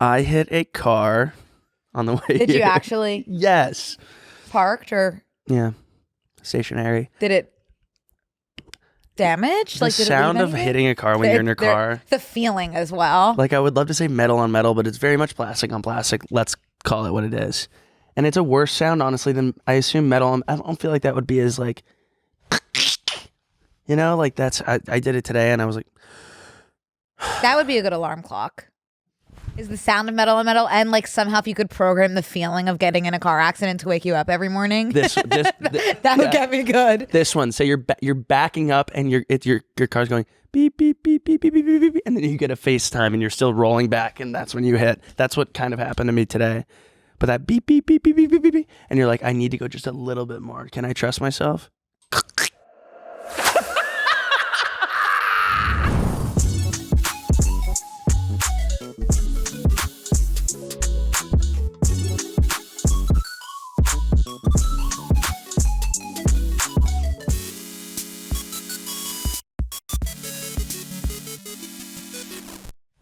I hit a car on the way Did here. you actually? Yes. Parked or? Yeah. Stationary. Did it damage? The sound of hitting a car when you're in your car. The feeling as well. Like I would love to say metal on metal, but it's very much plastic on plastic. Let's call it what it is. And it's a worse sound, honestly, than I assume metal. I don't feel like that would be as like, like that's, I did it today and I was like. That would be a good alarm clock. Is the sound of metal on metal, and like somehow if you could program the feeling of getting in a car accident to wake you up every morning. That would get me good. This one, so you're backing up and your car's going beep beep beep beep beep beep beep beep, and then you get a FaceTime and you're still rolling back, and that's when you hit. That's what kind of happened to me today. But that beep beep beep beep beep beep beep, and you're like, I need to go just a little bit more. Can I trust myself?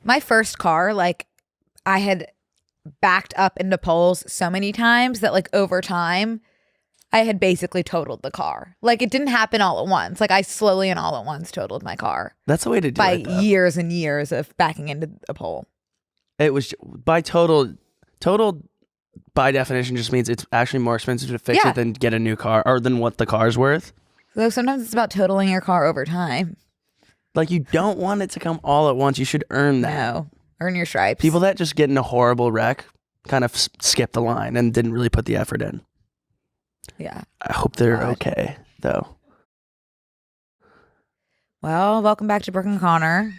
My first car, like I had backed up into poles so many times that like over time I had basically totaled the car. Like it didn't happen all at once. Like I slowly and all at once totaled my car. That's the way to do it. By years and years of backing into a pole. It was by total by definition just means it's actually more expensive to fix it than get a new car or than what the car's worth. So sometimes it's about totaling your car over time. Like you don't want it to come all at once. You should earn that. No. Earn your stripes. People that just get in a horrible wreck kind of skip the line and didn't really put the effort in. Yeah. I hope they're okay, though. Well, welcome back to Brooke and Connor.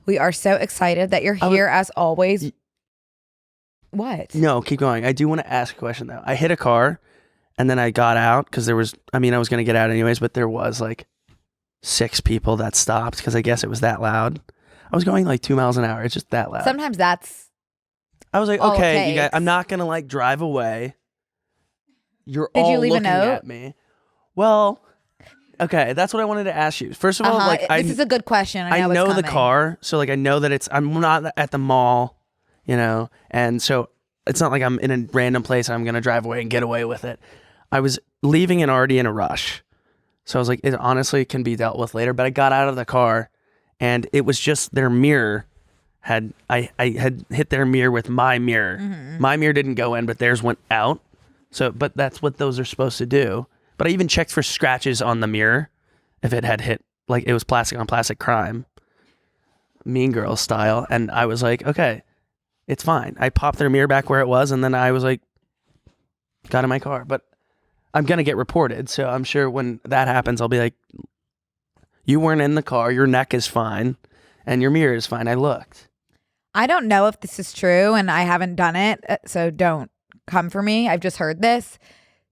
We are so excited that you're here as always. What? No, keep going. I do want to ask a question, though. I hit a car and then I got out because I was going to get out anyways, but there was like 6 people that stopped because I guess it was that loud. I was going like 2 miles an hour. It's just that loud. Sometimes that's. I was like, okay, you guys, I'm not gonna like drive away. You're Did all you leave looking a note? at me. Well, okay, that's what I wanted to ask you. First of all, like this is a good question. I know the car, so like I know that I'm not at the mall, and so it's not like I'm in a random place and I'm gonna drive away and get away with it. I was leaving and already in a rush. So I was like, it honestly can be dealt with later. But I got out of the car and it was just their mirror I had hit their mirror with my mirror. Mm-hmm. My mirror didn't go in, but theirs went out. So, but that's what those are supposed to do. But I even checked for scratches on the mirror if it had hit, like it was plastic on plastic crime, Mean Girls style. And I was like, okay, it's fine. I popped their mirror back where it was. And then I was like, got in my car. But I'm going to get reported. So I'm sure when that happens, I'll be like, you weren't in the car. Your neck is fine. And your mirror is fine. I looked. I don't know if this is true and I haven't done it. So don't come for me. I've just heard this.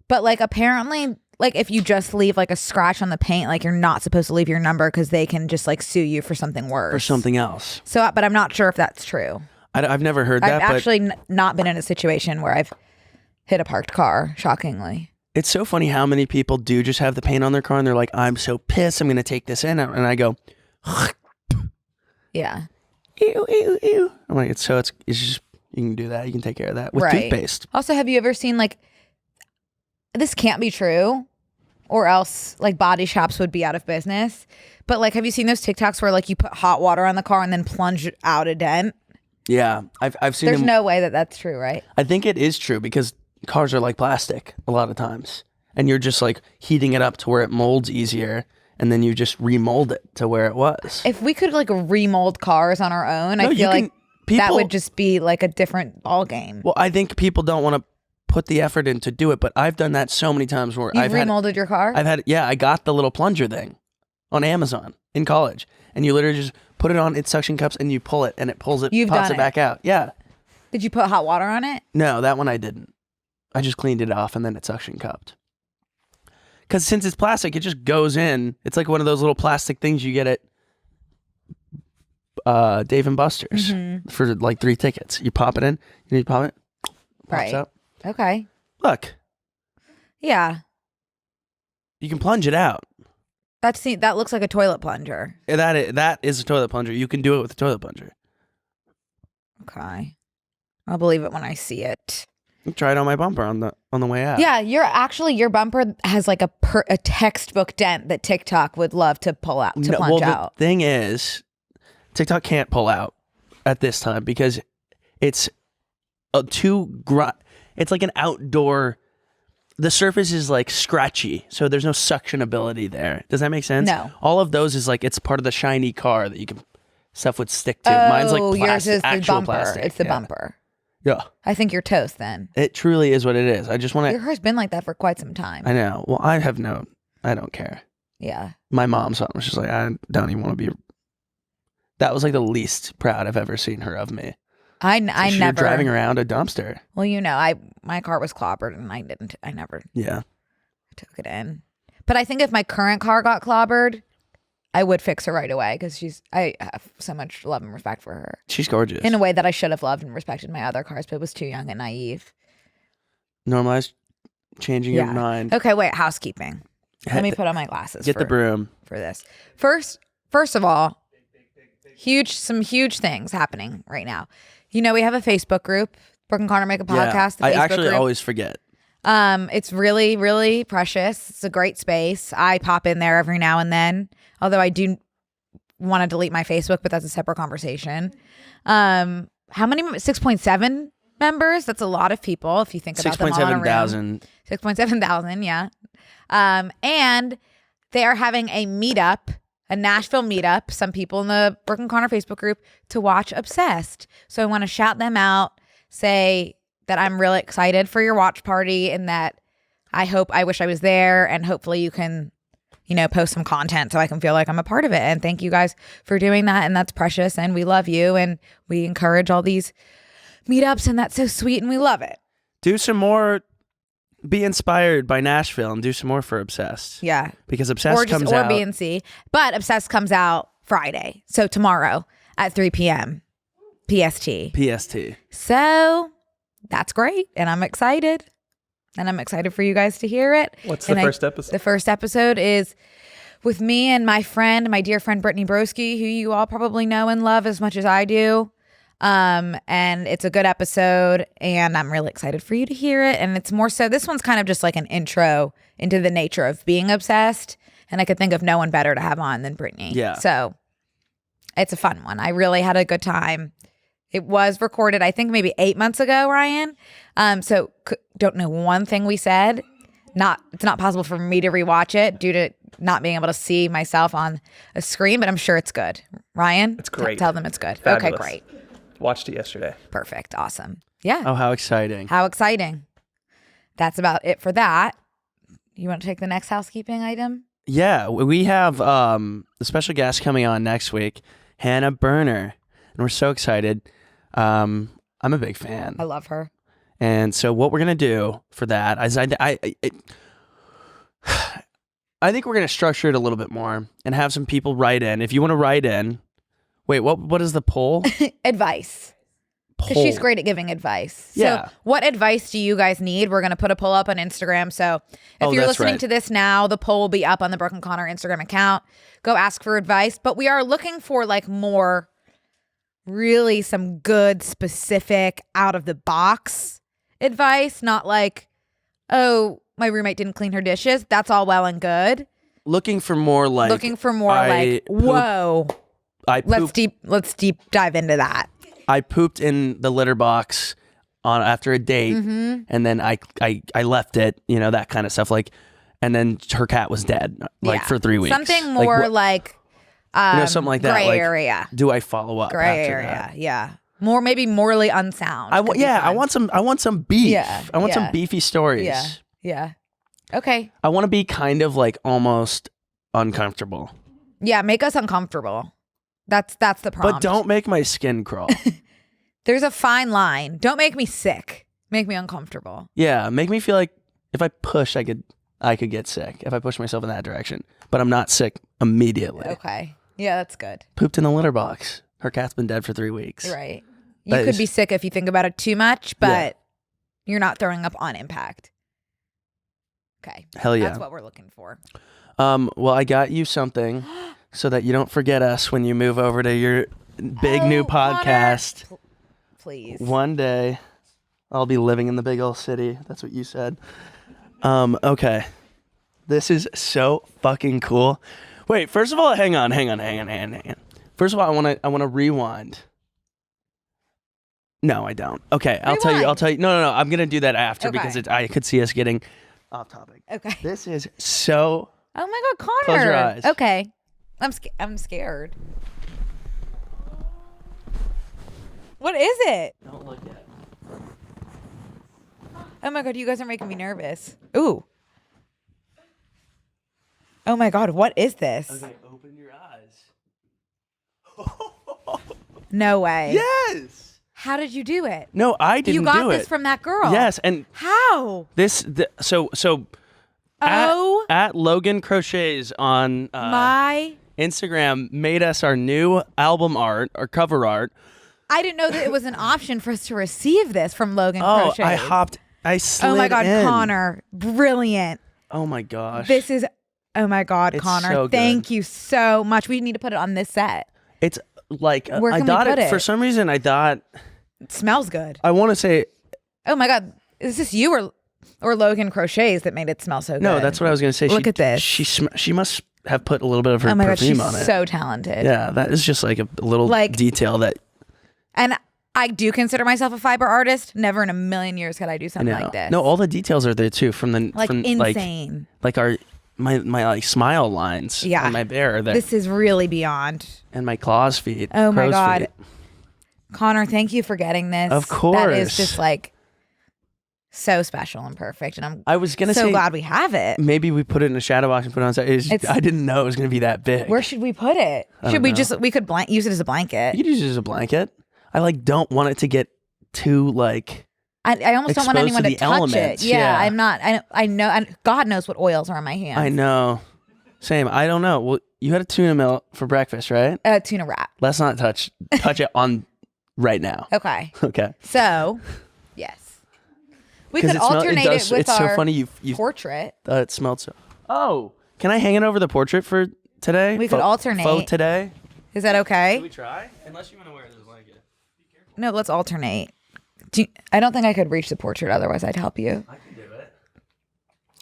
But like apparently, like if you just leave like a scratch on the paint, like you're not supposed to leave your number because they can just like sue you for something worse. For something else. So, but I'm not sure if that's true. I've never heard that. I've actually not been in a situation where I've hit a parked car, shockingly. It's so funny how many people do just have the paint on their car and they're like, I'm so pissed, I'm going to take this in. And I go, yeah. Ew, ew, ew. I'm like, it's just, you can do that. You can take care of that with toothpaste. Also, have you ever seen like, this can't be true or else like body shops would be out of business. But like, have you seen those TikToks where like you put hot water on the car and then plunge out a dent? Yeah. I've seen There's them. no way that that's true, right? I think it is true because cars are like plastic a lot of times. And you're just like heating it up to where it molds easier. And then you just remold it to where it was. If we could like remold cars on our own, I feel like that would just be like a different ball game. Well, I think people don't want to put the effort in to do it, but I've done that so many times where You've remolded your car? I got the little plunger thing on Amazon in college. And you literally just put it on its suction cups and you pull it and it pulls it, pops it back out. Yeah. Did you put hot water on it? No, that one I didn't. I just cleaned it off and then it suction cupped. Because since it's plastic, it just goes in. It's like one of those little plastic things you get at Dave & Buster's for like 3 tickets. You pop it in. You need to pop it. Pops out. Okay. Look. Yeah. You can plunge it out. That looks like a toilet plunger. That is a toilet plunger. You can do it with a toilet plunger. Okay. I'll believe it when I see it. Try it on my bumper on the way out. Yeah, your bumper has like a textbook dent that TikTok would love to pull out, plunge out. The thing is, TikTok can't pull out at this time because it's it's like an outdoor. The surface is like scratchy, so there's no suction ability there. Does that make sense? No. All of those is like it's part of the shiny car that you can stuff would stick to. Mine's like plastic, yours is the bumper. Plastic. It's the bumper. Yeah. I think you're toast then. It truly is what it is. I just want to. Your hair's been like that for quite some time. I know. Well, I don't care. Yeah. My mom saw it and was just like, I don't even want to be. That was like the least proud I've ever seen her of me. I never driving around a dumpster. Well, my car was clobbered and I never took it in. But I think if my current car got clobbered, I would fix her right away because I have so much love and respect for her. She's gorgeous. In a way that I should have loved and respected my other cars, but was too young and naive. Normalize changing your mind. Okay, wait, housekeeping. Let me put on my glasses. Get the broom. For this. First of all, some huge things happening right now. We have a Facebook group, Brooke and Connor Make a Podcast. I actually always forget. It's really, really precious. It's a great space. I pop in there every now and then, although I do want to delete my Facebook, but that's a separate conversation. How many? 6.7 members. That's a lot of people if you think about them all in a room. 6.7 thousand, yeah. And they are having a meetup, a Nashville meetup, some people in the Brooke and Connor Facebook group, to watch Obsessed. So I want to shout them out, say that I'm really excited for your watch party and that I wish I was there, and hopefully you can, post some content so I can feel like I'm a part of it. And thank you guys for doing that. And that's precious. And we love you. And we encourage all these meetups, and that's so sweet. And we love it. Do some more. Be inspired by Nashville and do some more for Obsessed. Yeah. Because Obsessed comes out. Or B&C. But Obsessed comes out Friday. So tomorrow at 3 p.m. PST. So that's great. And I'm excited. And I'm excited for you guys to hear it. What's the first episode? The first episode is with me and my dear friend Brittany Broski, who you all probably know and love as much as I do. And it's a good episode, and I'm really excited for you to hear it. And it's more so, this one's kind of just like an intro into the nature of being obsessed. And I could think of no one better to have on than Brittany. Yeah. So it's a fun one. I really had a good time. It was recorded, I think maybe 8 months ago, Ryan. So don't know one thing we said. It's not possible for me to rewatch it due to not being able to see myself on a screen, but I'm sure it's good. Ryan? It's great. Tell them it's good. Fabulous. Okay, great. Watched it yesterday. Perfect. Awesome. Yeah. Oh, how exciting. How exciting. That's about it for that. You want to take the next housekeeping item? Yeah, we have a special guest coming on next week, Hannah Berner, and we're so excited. I'm a big fan. I love her. And so what we're going to do for that is I think we're going to structure it a little bit more and have some people write in. If you want to write in, wait, what is the poll? Advice. Because she's great at giving advice. Yeah. So what advice do you guys need? We're going to put a poll up on Instagram. So if you're listening to this now, the poll will be up on the Brooke and Connor Instagram account. Go ask for advice. But we are looking for like more, really some good, specific, out of the box advice. Not like, oh, my roommate didn't clean her dishes. That's all well and good. Looking for more like, whoa. Let's deep dive into that. I pooped in the litter box after a date, and then I left it, that kind of stuff. Like, and then her cat was dead, for 3 weeks. Something more something like that. Gray like, area. Do I follow up? Gray after area. that? Yeah. More maybe morally unsound. I want some beef. Yeah. I want some beefy stories. Yeah. Yeah. Okay. I want to be kind of like almost uncomfortable. Yeah. Make us uncomfortable. That's the prompt. But don't make my skin crawl. There's a fine line. Don't make me sick. Make me uncomfortable. Yeah, make me feel like if I push, I could get sick if I push myself in that direction. But I'm not sick immediately. Okay. Yeah, that's good. Pooped in the litter box. Her cat's been dead for 3 weeks. Right. You could be sick if you think about it too much, but you're not throwing up on impact. Okay. Hell yeah. That's what we're looking for. Well, I got you something so that you don't forget us when you move over to your big new podcast. please. One day, I'll be living in the big old city. That's what you said. Okay. This is so fucking cool. Wait, first of all, hang on. First of all, I want to rewind. No, I don't. Okay, I'll tell you. No. I'm going to do that after because I could see us getting off topic. Okay. This is so... Oh my God, Connor. Close your eyes. Okay. I'm scared. What is it? Don't look at it. Oh my God, you guys are making me nervous. Ooh. Oh my God, what is this? Okay, open your eyes. No way. Yes! How did you do it? No, I didn't do it. You got this from that girl. Yes, and... How? At Logan Crochets on My... Instagram made us our new album art, or cover art. I didn't know that it was an option for us to receive this from Logan Oh, Crochets. I slid Oh my God, in. Connor. Brilliant. Oh my gosh. This is... Oh my God, It's Connor. so good. Thank you so much. We need to put it on this set. It's like, Where I can we thought put it? For some reason, I thought, It smells good. I want to say, Oh my God. Is this you or Logan Crochets that made it smell so good? no, that's what I was going to say. Look at this. She must have put a little bit of her Oh my God, perfume she's on it. so talented. Yeah, that is just like a little detail that And I do consider myself a fiber artist. Never in a million years could I do I something know. like this. No, all the details are there too from insane. Like our my like smile lines Yeah. on my bear This is really beyond. and my claws feet. Oh my crow's God. feet. Connor, thank you for getting this. Of course. That is just like so special and perfect. And I was gonna so say glad we have it. maybe we put it in a shadow box and put it on side. I didn't know it was gonna be that big. Where should we put it? Should we just, we could use it as a blanket. You could use it as a blanket. I don't want it to get too I almost don't want exposed anyone to to the touch elements, it. Yeah, yeah. I'm not. I know. And God knows what oils are on my hands. I know. Same. I don't know. Well, you had a tuna melt for breakfast, right? Tuna wrap. Let's not touch it on right now. Okay. Okay. So, yes. We could 'Cause alternate it with it's our so funny you portrait. it smelled so. Oh, can I hang it over the portrait for today? We could alternate. Faux today. Is that okay? Should we try? Unless you want to wear it as a blanket. No, let's alternate. I don't think I could reach the portrait. Otherwise, I'd help you. I can do it.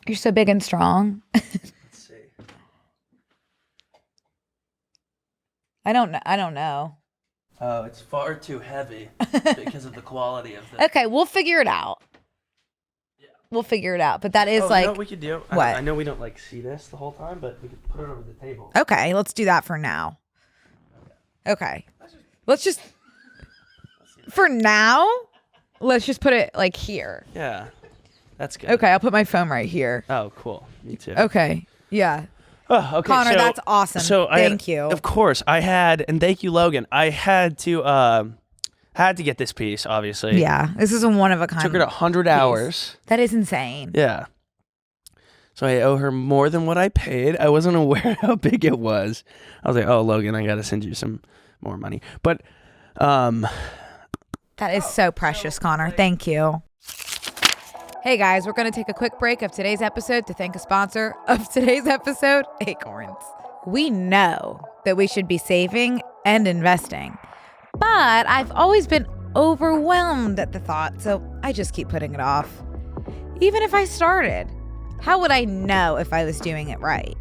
You're so big and strong. Let's see. I don't know. Oh, it's far too heavy because of the quality of the. Okay, we'll figure it out. Yeah. We'll figure it out. But that is You like know what we could do? what? I know we don't see this the whole time, but we could put it over the table. Okay, let's do that for now. Okay. Let's just for now, let's just put it like here. Yeah, that's good. Okay, I'll put my phone right here. Oh, cool. Me too. Okay. Yeah. Oh, okay. Connor, that's awesome. So Thank you. Of course, and thank you, Logan. I had to get this piece. Obviously, Yeah. This is a one of a kind. Took her 100 hours. That is insane. Yeah. So I owe her more than what I paid. I wasn't aware how big it was. I was like, "Oh, Logan, I got to send you some more money." But That is so precious, Connor. Thank you. Hey guys, we're going to take a quick break of today's episode to thank a sponsor of today's episode, Acorns. We know that we should be saving and investing, but I've always been overwhelmed at the thought, so I just keep putting it off. Even if I started, how would I know if I was doing it right?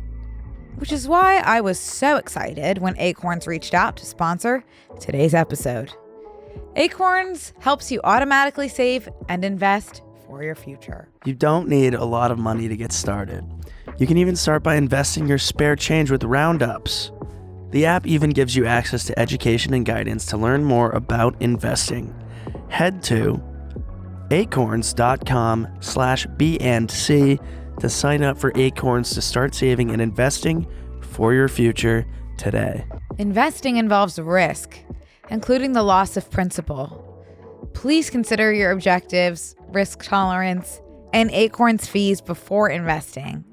Which is why I was so excited when Acorns reached out to sponsor today's episode. Acorns helps you automatically save and invest for your future. you don't need a lot of money to get started. You can even start by investing your spare change with roundups. The app even gives you access to education and guidance to learn more about investing. Head to acorns.com/B&C to sign up for Acorns to start saving and investing for your future today. Investing involves risk, including the loss of principal. Please consider your objectives, risk tolerance, and Acorns fees before investing.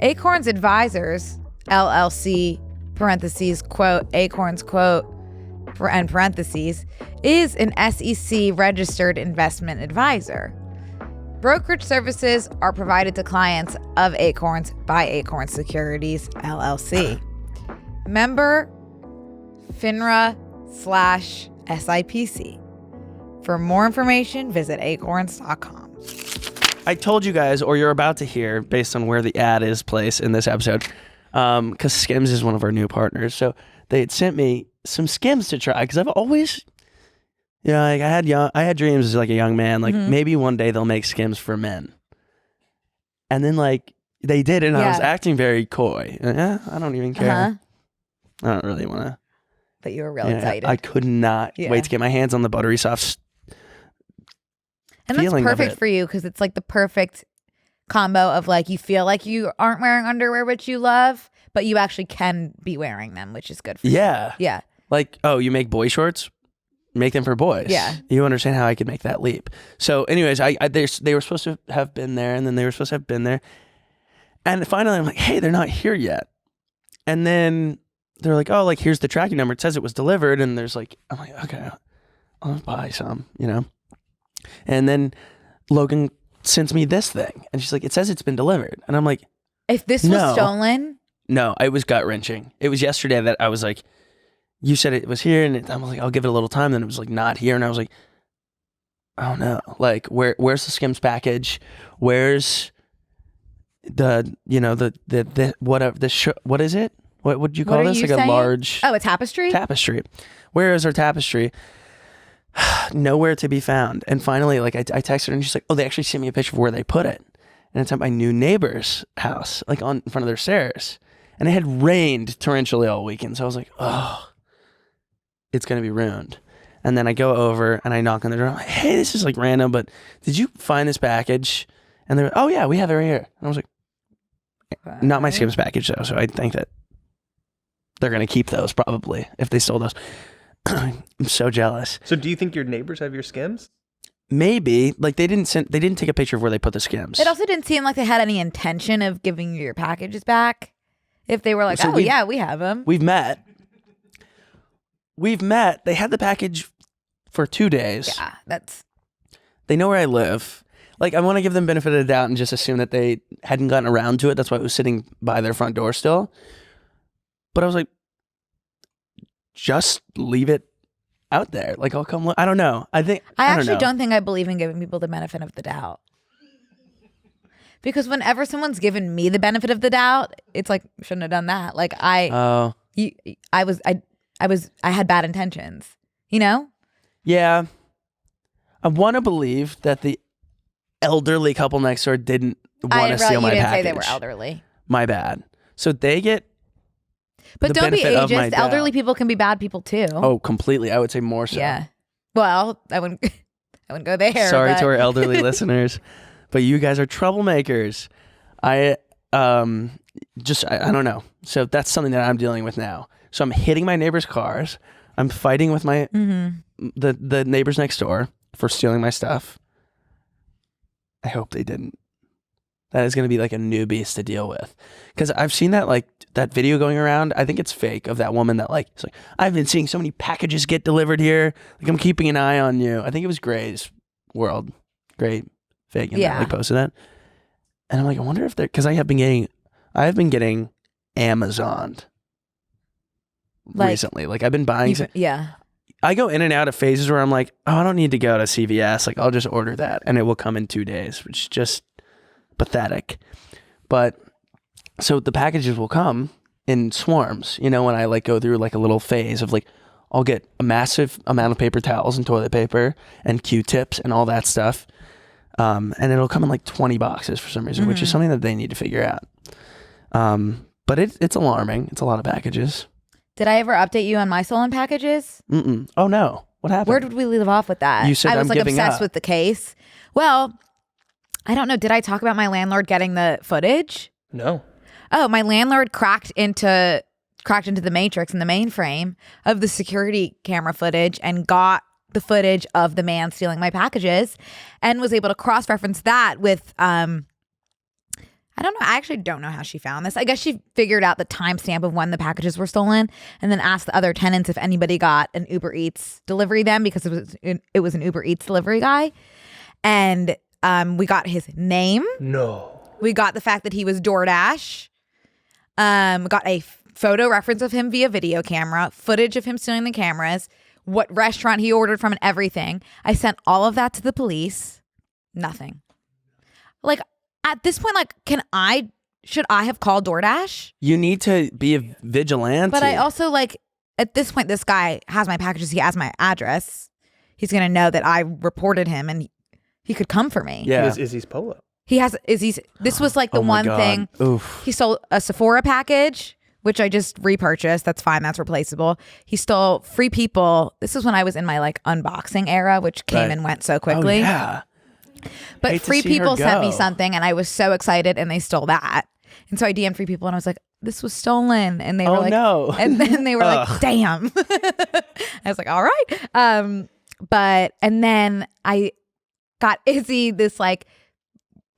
Acorns Advisors, LLC, parentheses, quote, Acorns, quote, and parentheses, is an SEC registered investment advisor. Brokerage services are provided to clients of Acorns by Acorns Securities, LLC. Member FINRA/SIPC. For more information, visit acorns.com. I told you guys, or you're about to hear, based on where the ad is placed in this episode, because Skims is one of our new partners. So they had sent me some Skims to try, because I've always, like I had dreams as like a young man, like maybe one day they'll make Skims for men. And then like they did, and I was acting very coy. I don't even care. I don't really want to. But you were real excited. I could not wait to get my hands on the buttery soft. And that's perfect for you because it's like the perfect combo of like you feel like you aren't wearing underwear, which you love, but you actually can be wearing them, which is good for you. Yeah. Like, oh, you make boy shorts? Make them for boys. Yeah. You understand how I could make that leap. So anyways, they were supposed to have been there, and then they were supposed to have been there. And finally I'm like, hey, they're not here yet. And then they're like, oh, like here's the tracking number. It says it was delivered. And there's like, I'm like, okay, I'll buy some, And then Logan sends me this thing. And she's like, it says it's been delivered. And I'm like, if this was stolen. No, it was gut wrenching. It was yesterday that I was like, you said it was here. And I was like, I'll give it a little time. Then it was like not here. And I was like, oh no, like where's the Skims package? Where's the, what is it? What would you call this? Like saying? A large... Oh, a tapestry? Tapestry. Where is our tapestry? Nowhere to be found. And finally, like I texted her and she's like, oh, they actually sent me a picture of where they put it. And it's at my new neighbor's house, like in front of their stairs. And it had rained torrentially all weekend. So I was like, oh, it's going to be ruined. And then I go over and I knock on the door. I'm like, hey, this is like random, but did you find this package? And they're like, oh yeah, we have it right here. And I was like, not my Skims package though. So I think that they're going to keep those probably if they stole those. I'm so jealous. So do you think your neighbors have your Skims? Maybe. Like they didn't take a picture of where they put the Skims. It also didn't seem like they had any intention of giving you your packages back. If they were like, so we have them. We've met. They had the package for 2 days. Yeah, They know where I live. Like I want to give them benefit of the doubt and just assume that they hadn't gotten around to it. That's why it was sitting by their front door still. But I was like, just leave it out there. Like I'll come look. I don't know. I actually don't think I believe in giving people the benefit of the doubt. Because whenever someone's given me the benefit of the doubt, it's like, shouldn't have done that. Like I had bad intentions, Yeah. I want to believe that the elderly couple next door didn't want to steal my package. You didn't say they were elderly. My bad. So they get But don't be ageist. Elderly people can be bad people too. Oh, completely. I would say more so. Yeah. Well, I wouldn't go there. Sorry to our elderly listeners, but you guys are troublemakers. I don't know. So that's something that I'm dealing with now. So I'm hitting my neighbors' cars. I'm fighting with my the neighbors next door for stealing my stuff. I hope they didn't. That is going to be like a new beast to deal with. Because I've seen that video going around. I think it's fake of that woman that it's like, I've been seeing so many packages get delivered here. Like I'm keeping an eye on you. I think it was Gray's World. Gray Fagan that posted that. And I'm like, I wonder if because I have been getting Amazoned recently. Like I've been buying. I go in and out of phases where I'm like, oh, I don't need to go to CVS. Like I'll just order that and it will come in 2 days, which is just pathetic. But so the packages will come in swarms, when I go through a little phase of I'll get a massive amount of paper towels and toilet paper and Q-tips and all that stuff. And it'll come in 20 boxes for some reason, which is something that they need to figure out. But it's alarming. It's a lot of packages. Did I ever update you on my stolen packages? Mm-mm. Oh no. What happened? Where did we leave off with that? You said I was I'm giving obsessed up. with the case. Well, I don't know. Did I talk about my landlord getting the footage? No. Oh, my landlord cracked into the matrix in the mainframe of the security camera footage and got the footage of the man stealing my packages and was able to cross-reference that with I don't know. I actually don't know how she found this. I guess she figured out the timestamp of when the packages were stolen and then asked the other tenants if anybody got an Uber Eats delivery then because it was an Uber Eats delivery guy. And we got his name. No. We got the fact that he was DoorDash. Got a photo reference of him via video camera, footage of him stealing the cameras, what restaurant he ordered from and everything. I sent all of that to the police. Nothing. Like at this point, like should I have called DoorDash? You need to be a vigilante. But I also like at this point, this guy has my packages. He has my address. He's gonna know that I reported him and he could come for me. Yeah. Izzy's polo. He has Izzy's. This was like the Oh my one God. thing. Oof. He stole a Sephora package, which I just repurchased. That's fine. That's replaceable. He stole Free People. This is when I was in my like unboxing era, which came Right. and went so quickly. Oh, yeah. But Hate to Free see her People sent me go. something and I was so excited and they stole that. And so I DM'd Free People and I was like, this was stolen. And they were Oh, like, no. and then they were like, Ugh. damn. I was like, all right. And then I got Izzy this like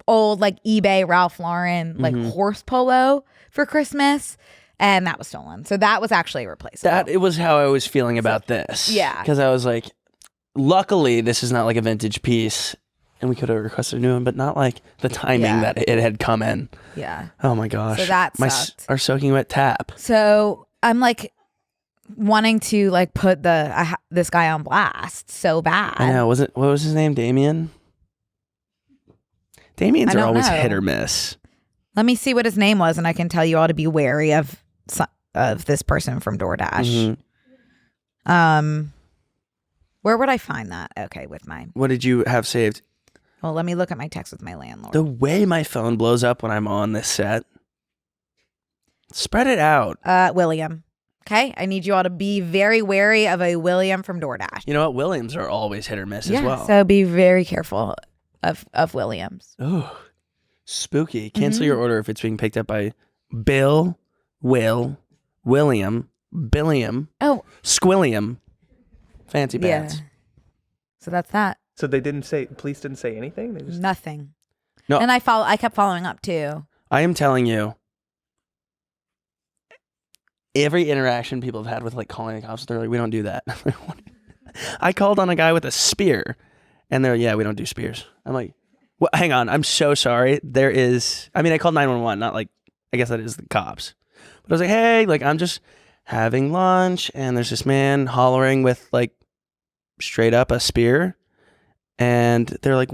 old like eBay Ralph Lauren like horse polo for Christmas. And that was stolen. So that was actually replaceable. That it was how I was feeling about this. Yeah. Because I was like, luckily, this is not like a vintage piece. And we could have requested a new one, but not like the timing Yeah. that it had come in. Yeah. Oh my gosh. So that My sucked. our soaking wet tap. So I'm like wanting to like put this guy on blast so bad. I know. What was his name? Damien? Damien's I are don't always know. hit or miss. Let me see what his name was, and I can tell you all to be wary of this person from DoorDash. Where would I find that? Okay, with my. What did you have saved? Well, let me look at my text with my landlord. The way my phone blows up when I'm on this set. Spread it out. William. Okay, I need you all to be very wary of a William from DoorDash. You know what? Williams are always hit or miss as well. So be very careful of Williams. Oh, spooky. Cancel your order if it's being picked up by Bill, Will, William, Billiam, Oh, Squilliam. Fancy pants. yeah. So that's that. So police didn't say anything? They just Nothing. No. And I kept following up too. I am telling you, every interaction people have had with like calling the cops, they're like, we don't do that. I called on a guy with a spear and they're like, yeah, we don't do spears. I'm like, well, hang on. I'm so sorry. I called 911, not like, I guess that is the cops. But I was like, hey, like I'm just having lunch and there's this man hollering with like straight up a spear. And they're like,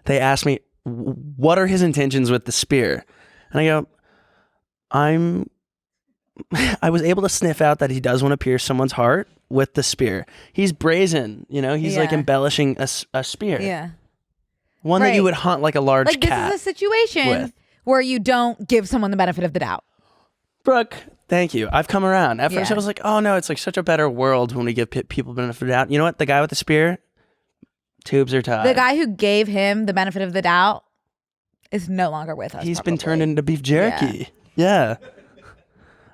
they asked me, what are his intentions with the spear? And I go, I was able to sniff out that he does want to pierce someone's heart with the spear. He's brazen, he's like Yeah. embellishing a spear. Yeah. One that Right. you would hunt like a large Like cat. this is a situation with. where you don't give someone the benefit of the doubt. Brooke, thank you. I've come around. At first Yeah. I was like, oh no, it's like such a better world when we give people benefit of the doubt. You know what? The guy with the spear, tubes are tied. The guy who gave him the benefit of the doubt is no longer with us. He's been probably. turned into beef jerky. Yeah.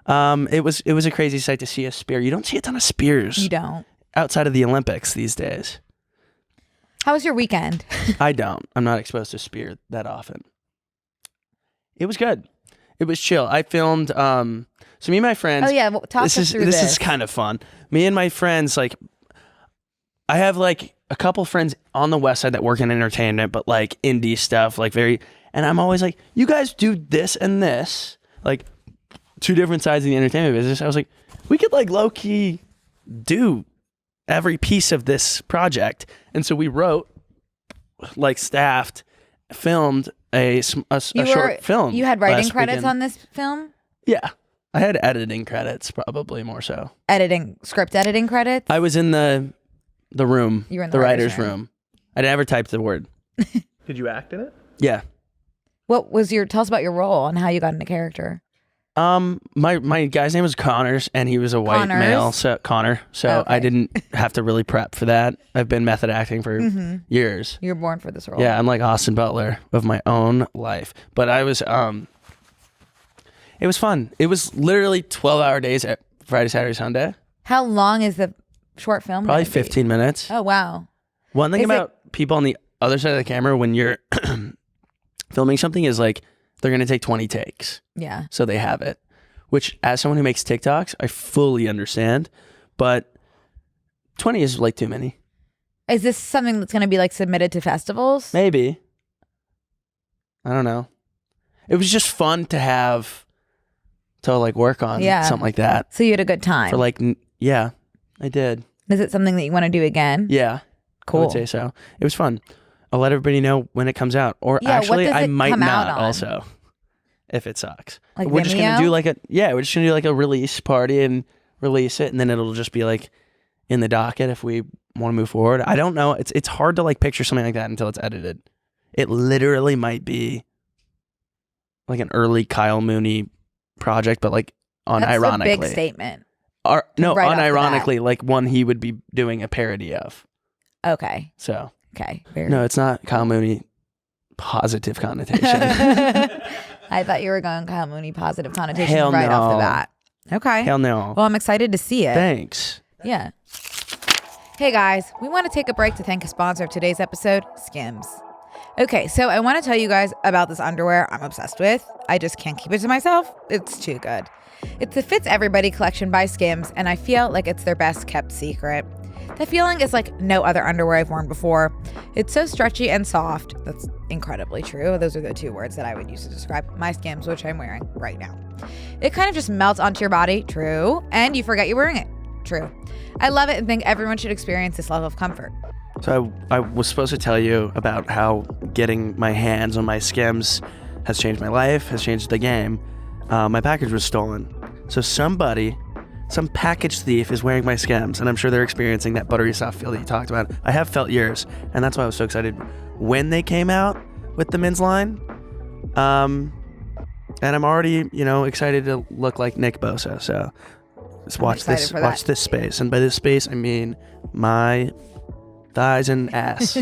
It was a crazy sight to see a spear. You don't see a ton of spears You don't. outside of the Olympics these days. How was your weekend? I don't. I'm not exposed to spear that often. It was good. It was chill. I filmed. So me and my friends. Oh yeah, well, talk us through this. This is kind of fun. Me and my friends, like, I have like a couple friends on the west side that work in entertainment, but like indie stuff, like and I'm always like, you guys do this and this, like two different sides of the entertainment business. I was like, we could like low key do every piece of this project. And so we wrote, like staffed, filmed a short film. You had writing last credits weekend. on this film? Yeah. I had editing credits, probably more so. Script editing credits? I was in the room. You were in the the writer's writer's room. I never typed the word. Did you act in it? Yeah. What was tell us about your role and how you got into character? My guy's name was Connors, and he was a white Connors? male, so Connor. So Okay. I didn't have to really prep for that. I've been method acting for years. You were born for this role. Yeah, I'm like Austin Butler of my own life. But I was it was fun. It was literally 12-hour days at Friday, Saturday, Sunday. How long is the short film? Probably gonna be? 15 minutes. Oh wow. One thing Is it- about people on the other side of the camera when you're filming something is like they're going to take 20 takes. Yeah. So they have it, which as someone who makes TikToks, I fully understand, but 20 is like too many. Is this something that's going to be like submitted to festivals? Maybe. I don't know. It was just fun to have to like work on Yeah. something like that So you had a good time. for like Yeah, I did. Is it something that you want to do again? Yeah. Cool. I would say so. It was fun. I'll let everybody know when it comes out. Or Yeah, what actually, does I it might come out not on? also if it sucks. Like we're just gonna Vimeo? do we're just gonna do like a release party and release it, and then it'll just be like in the docket if we want to move forward. I don't know. It's hard to like picture something like that until it's edited. It literally might be like an early Kyle Mooney project, but like unironically. That's a big statement. No, right off the unironically, like one he would be doing a parody of. Okay. So Okay. no, it's not Kyle Mooney positive connotation. I thought you were going Kyle Mooney positive connotation Hell right off the no. bat. Okay. Hell no. Well, I'm excited to see it. Thanks. Yeah. Hey guys, we want to take a break to thank a sponsor of today's episode, Skims. Okay, so I want to tell you guys about this underwear I'm obsessed with. I just can't keep it to myself. It's too good. It's the Fits Everybody collection by Skims, and I feel like it's their best kept secret. The feeling is like no other underwear I've worn before. It's so stretchy and soft. That's incredibly true. Those are the two words that I would use to describe my Skims, which I'm wearing right now. It kind of just melts onto your body, true, and you forget you're wearing it, true. I love it and think everyone should experience this level of comfort. So I was supposed to tell you about how getting my hands on my Skims has changed my life, has changed the game. My package was stolen. So some package thief is wearing my Skims, and I'm sure they're experiencing that buttery soft feel that you talked about. I have felt yours, and that's why I was so excited when they came out with the men's line. And I'm already, excited to look like Nick Bosa. So just watch this space. And by this space, I mean my thighs and ass.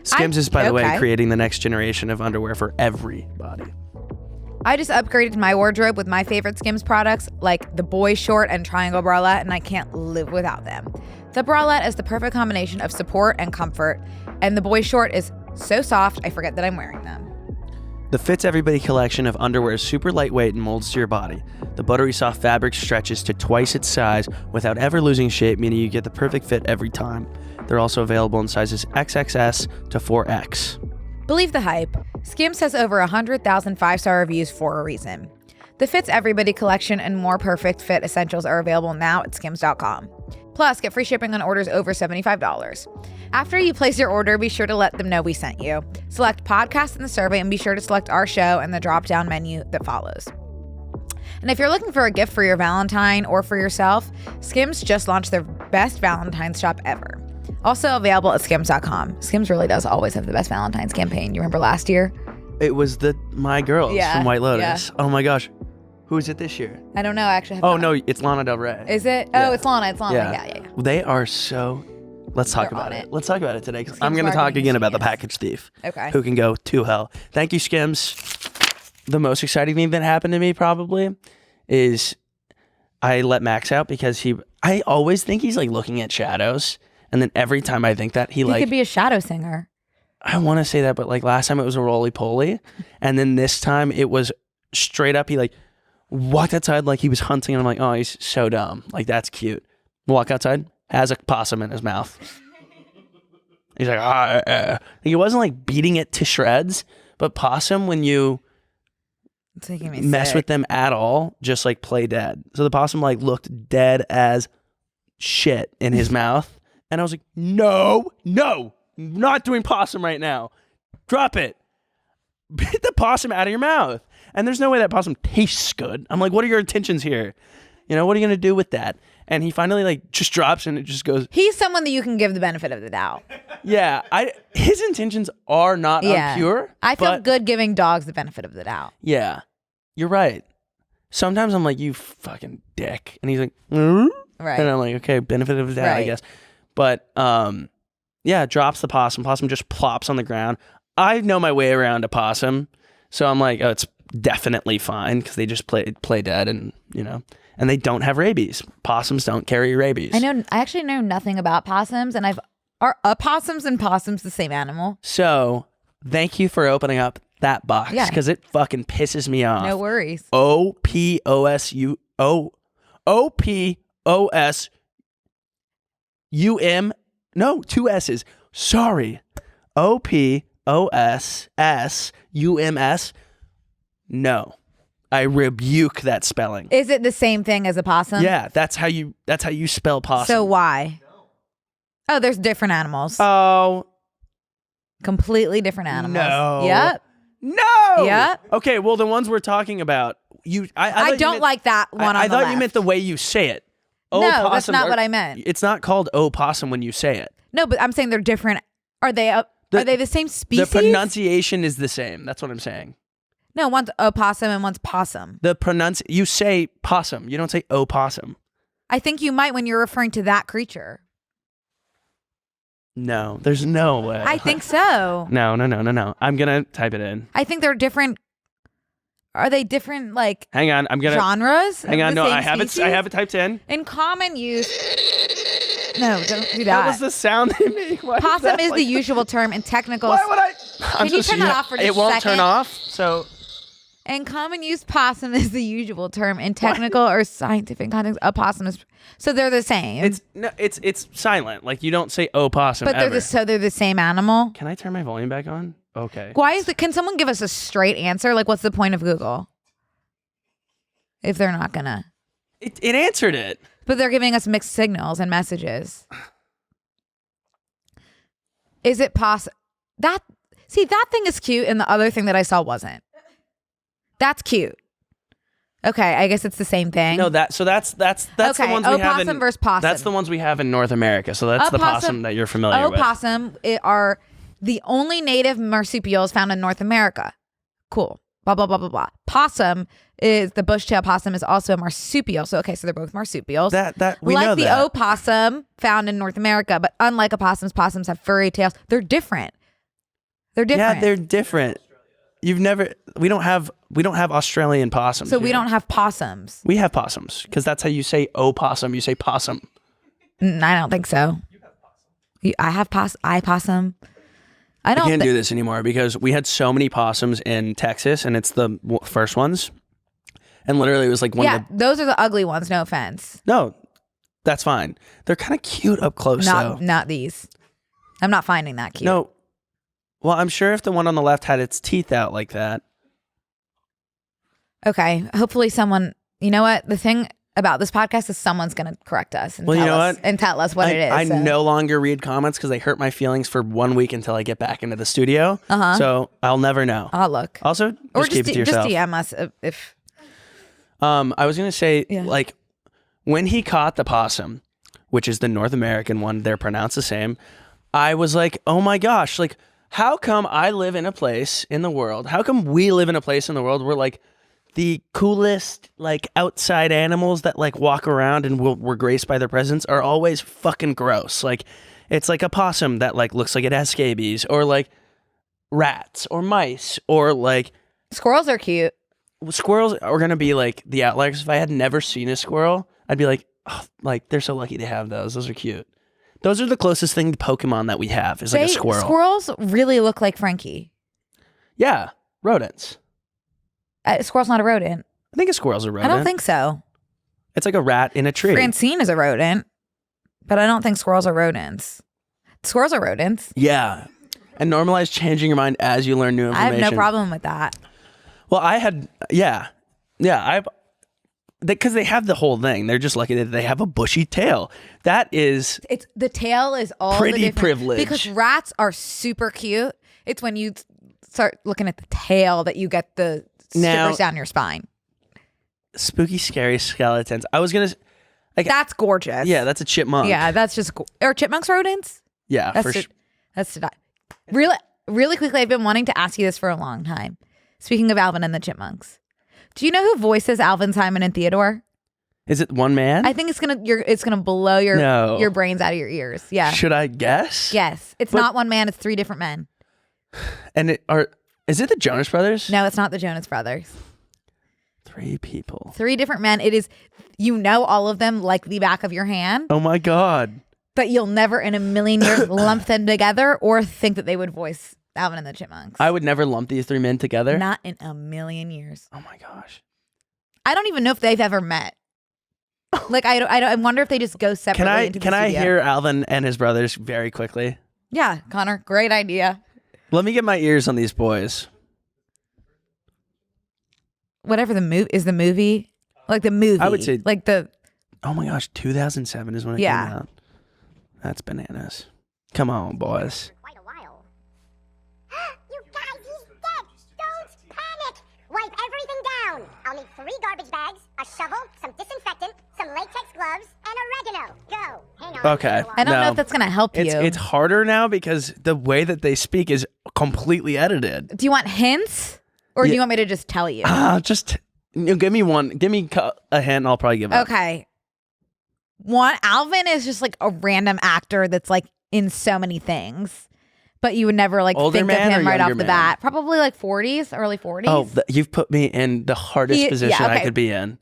Skims is, by the way, creating the next generation of underwear for everybody. I just upgraded my wardrobe with my favorite Skims products like the boy short and triangle bralette, and I can't live without them. The bralette is the perfect combination of support and comfort, and the boy short is so soft I forget that I'm wearing them. The Fits Everybody collection of underwear is super lightweight and molds to your body. The buttery soft fabric stretches to twice its size without ever losing shape, meaning you get the perfect fit every time. They're also available in sizes XXS to 4X. Believe the hype. Skims has over 100,000 5-star reviews for a reason. The Fits Everybody collection and more perfect fit essentials are available now at skims.com. Plus, get free shipping on orders over $75. After you place your order, be sure to let them know we sent you. Select podcast in the survey and be sure to select our show in the drop-down menu that follows. And if you're looking for a gift for your Valentine or for yourself, Skims just launched their best Valentine's shop ever. Also available at skims.com. Skims really does always have the best Valentine's campaign. You remember last year? It was My Girls from White Lotus. Yeah. Oh my gosh. Who is it this year? I don't know. I actually Oh, no, it's Lana Del Rey. Is it? Yeah. Oh, it's Lana. It's Lana. Yeah. They are so... Let's talk They're about on it. it. Let's talk about it today, because Skims I'm going to talk marketing again about the genius. package thief. Okay. Who can go to hell. Thank you, Skims. The most exciting thing that happened to me probably is I let Max out because I always think he's like looking at shadows. And then every time I think that he could be a shadow singer. I want to say that, but like last time it was a roly-poly. And then this time it was straight up. He like walked outside like he was hunting. And I'm like, oh, he's so dumb. Like, that's cute. Walk outside, has a possum in his mouth. He's like, He wasn't like beating it to shreds. But possum, when you It's making me mess sick. with them at all, just like play dead. So the possum like looked dead as shit in his mouth. And I was like, no, not doing possum right now. Drop it. Get the possum out of your mouth. And there's no way that possum tastes good. I'm like, what are your intentions here? What are you going to do with that? And he finally like just drops and it just goes. He's someone that you can give the benefit of the doubt. Yeah, his intentions are not impure. I feel good giving dogs the benefit of the doubt. Yeah, you're right. Sometimes I'm like, you fucking dick. And he's like, right. And I'm like, okay, benefit of the doubt, I guess. But drops the possum. Possum just plops on the ground. I know my way around a possum, so I'm like, oh, it's definitely fine because they just play dead, and and they don't have rabies. Possums don't carry rabies. I actually know nothing about possums, and are opossums and possums the same animal? So thank you for opening up that box because it fucking pisses me off. No worries. Opossum. No, 2 S's. Sorry. Opossums. No. I rebuke that spelling. Is it the same thing as opossum? Yeah, that's how you spell possum. So why? Oh, there's different animals. Oh. Completely different animals. No. Yep. No. Yep. Okay, well the ones we're talking about, I don't like that one I on the thought left. you meant the way you say it. No, that's Opossum not what I meant. It's not called opossum when you say it. No, but I'm saying they're different. Are they the same species? The pronunciation is the same. That's what I'm saying. No, one's opossum and one's possum. You say possum. You don't say opossum. I think you might when you're referring to that creature. No, there's no way. I think so. No. I'm gonna type it in. I think they're different. Are they different, like, hang on, I'm gonna genres? Hang on, of the no, same I have species? it. I have it typed in. In common use. No, don't do That that. was the sound they make. Why Possum that is like the usual term in technical. Why would I? Can you turn that off for just It won't a second? turn off. So In common use, possum is the usual term in technical or scientific context. Opossum is, so they're the same. it's silent. Like you don't say opossum. But ever. they're the same animal. Can I turn my volume back on? Okay. Why is it? Can someone give us a straight answer? Like, what's the point of Google if they're not gonna? It answered it. But they're giving us mixed signals and messages. Is it possible that thing is cute and the other thing that I saw wasn't? That's cute. Okay, I guess it's the same thing. No, that's the ones we have in opossum versus possum. That's the ones we have in North America. So that's the possum that you're familiar with. Opossum are the only native marsupials found in North America. Cool. Blah blah blah blah blah. Possum is the bush-tailed possum is also a marsupial. So they're both marsupials. That we like know the that. opossum found in North America, but unlike opossums have furry tails. They're different. Yeah, they're different. We don't have Australian possums. So here. we don't have possums. We have possums because that's how you say opossum. You say possum. I don't think so. I have possum. I can't do this anymore because we had so many possums in Texas, and it's the first ones. And literally, it was like one of the. Those are the ugly ones. No offense. No, that's fine. They're kind of cute up close, though. Not these. I'm not finding that cute. No. Well, I'm sure if the one on the left had its teeth out like that. Okay. Hopefully, someone. You know what? The thing about this podcast is someone's going to correct us and tell us what it is. I no longer read comments because they hurt my feelings for 1 week until I get back into the studio. So I'll never know. I'll look. Also, keep it to yourself. Just DM us if. I was gonna say like when he caught the possum, which is the North American one, they're pronounced the same. I was like, oh my gosh, like how come I live in a place in the world? How come we live in a place in the world where like the coolest like outside animals that like walk around and we're graced by their presence are always fucking gross. Like it's like a possum that like looks like it has scabies, or like rats or mice, or like squirrels are cute. Squirrels are gonna be like the outliers. If I had never seen a squirrel, I'd be like, oh, like they're so lucky to have those. Those are cute. Those are the closest thing to Pokemon that we have is like a squirrel. Squirrels really look like Frankie. Yeah, rodents. A squirrel's not a rodent. I think a squirrel's a rodent. I don't think so. It's like a rat in a tree. Francine is a rodent, but I don't think squirrels are rodents. Squirrels are rodents. Yeah, and normalize changing your mind as you learn new information. I have no problem with that. Well, I had, because they have the whole thing. They're just lucky that they have a bushy tail. The tail is all pretty the privilege. Because rats are super cute. It's when you start looking at the tail that you get the shivers down your spine. Spooky, scary skeletons. I was gonna, that's gorgeous. Yeah, that's a chipmunk. Yeah, that's just. Are chipmunks rodents? Yeah, that's really quickly. I've been wanting to ask you this for a long time. Speaking of Alvin and the Chipmunks, do you know who voices Alvin, Simon, and Theodore? Is it one man? I think it's gonna blow your brains out of your ears. Yeah. Should I guess? Yes. It's not one man. It's three different men. And is it the Jonas Brothers? No, it's not the Jonas Brothers. 3 people. 3 different men. It is. All of them like the back of your hand. Oh my God. But you'll never in a million years lump them together or think that they would voice Alvin and the Chipmunks. I would never lump these 3 men together. Not in a million years. Oh my gosh. I don't even know if they've ever met. Like I wonder if they just go separately. Can I hear Alvin and his brothers very quickly? Yeah, Connor, great idea. Let me get my ears on these boys. whatever the movie is. The movie, like the movie. I would say like the. Oh my gosh, 2007 is when it came out. That's bananas. Come on, boys. Quite a while. You guys, he's dead. Don't panic. Wipe everything down. I'll need 3 garbage bags, a shovel, some disinfectant, some latex gloves, and oregano. Go. Hang on. Okay. I don't know if that's gonna help you. It's harder now because the way that they speak is completely edited. Do you want hints, or do you want me to just tell you? Just give me one. Give me a hint. And I'll probably give up. Okay. One, Alvin is just like a random actor that's like in so many things, but you would never like Older think of man or him right off younger the man? bat. Probably like 40s, early 40s. Oh, you've put me in the hardest position I could be in.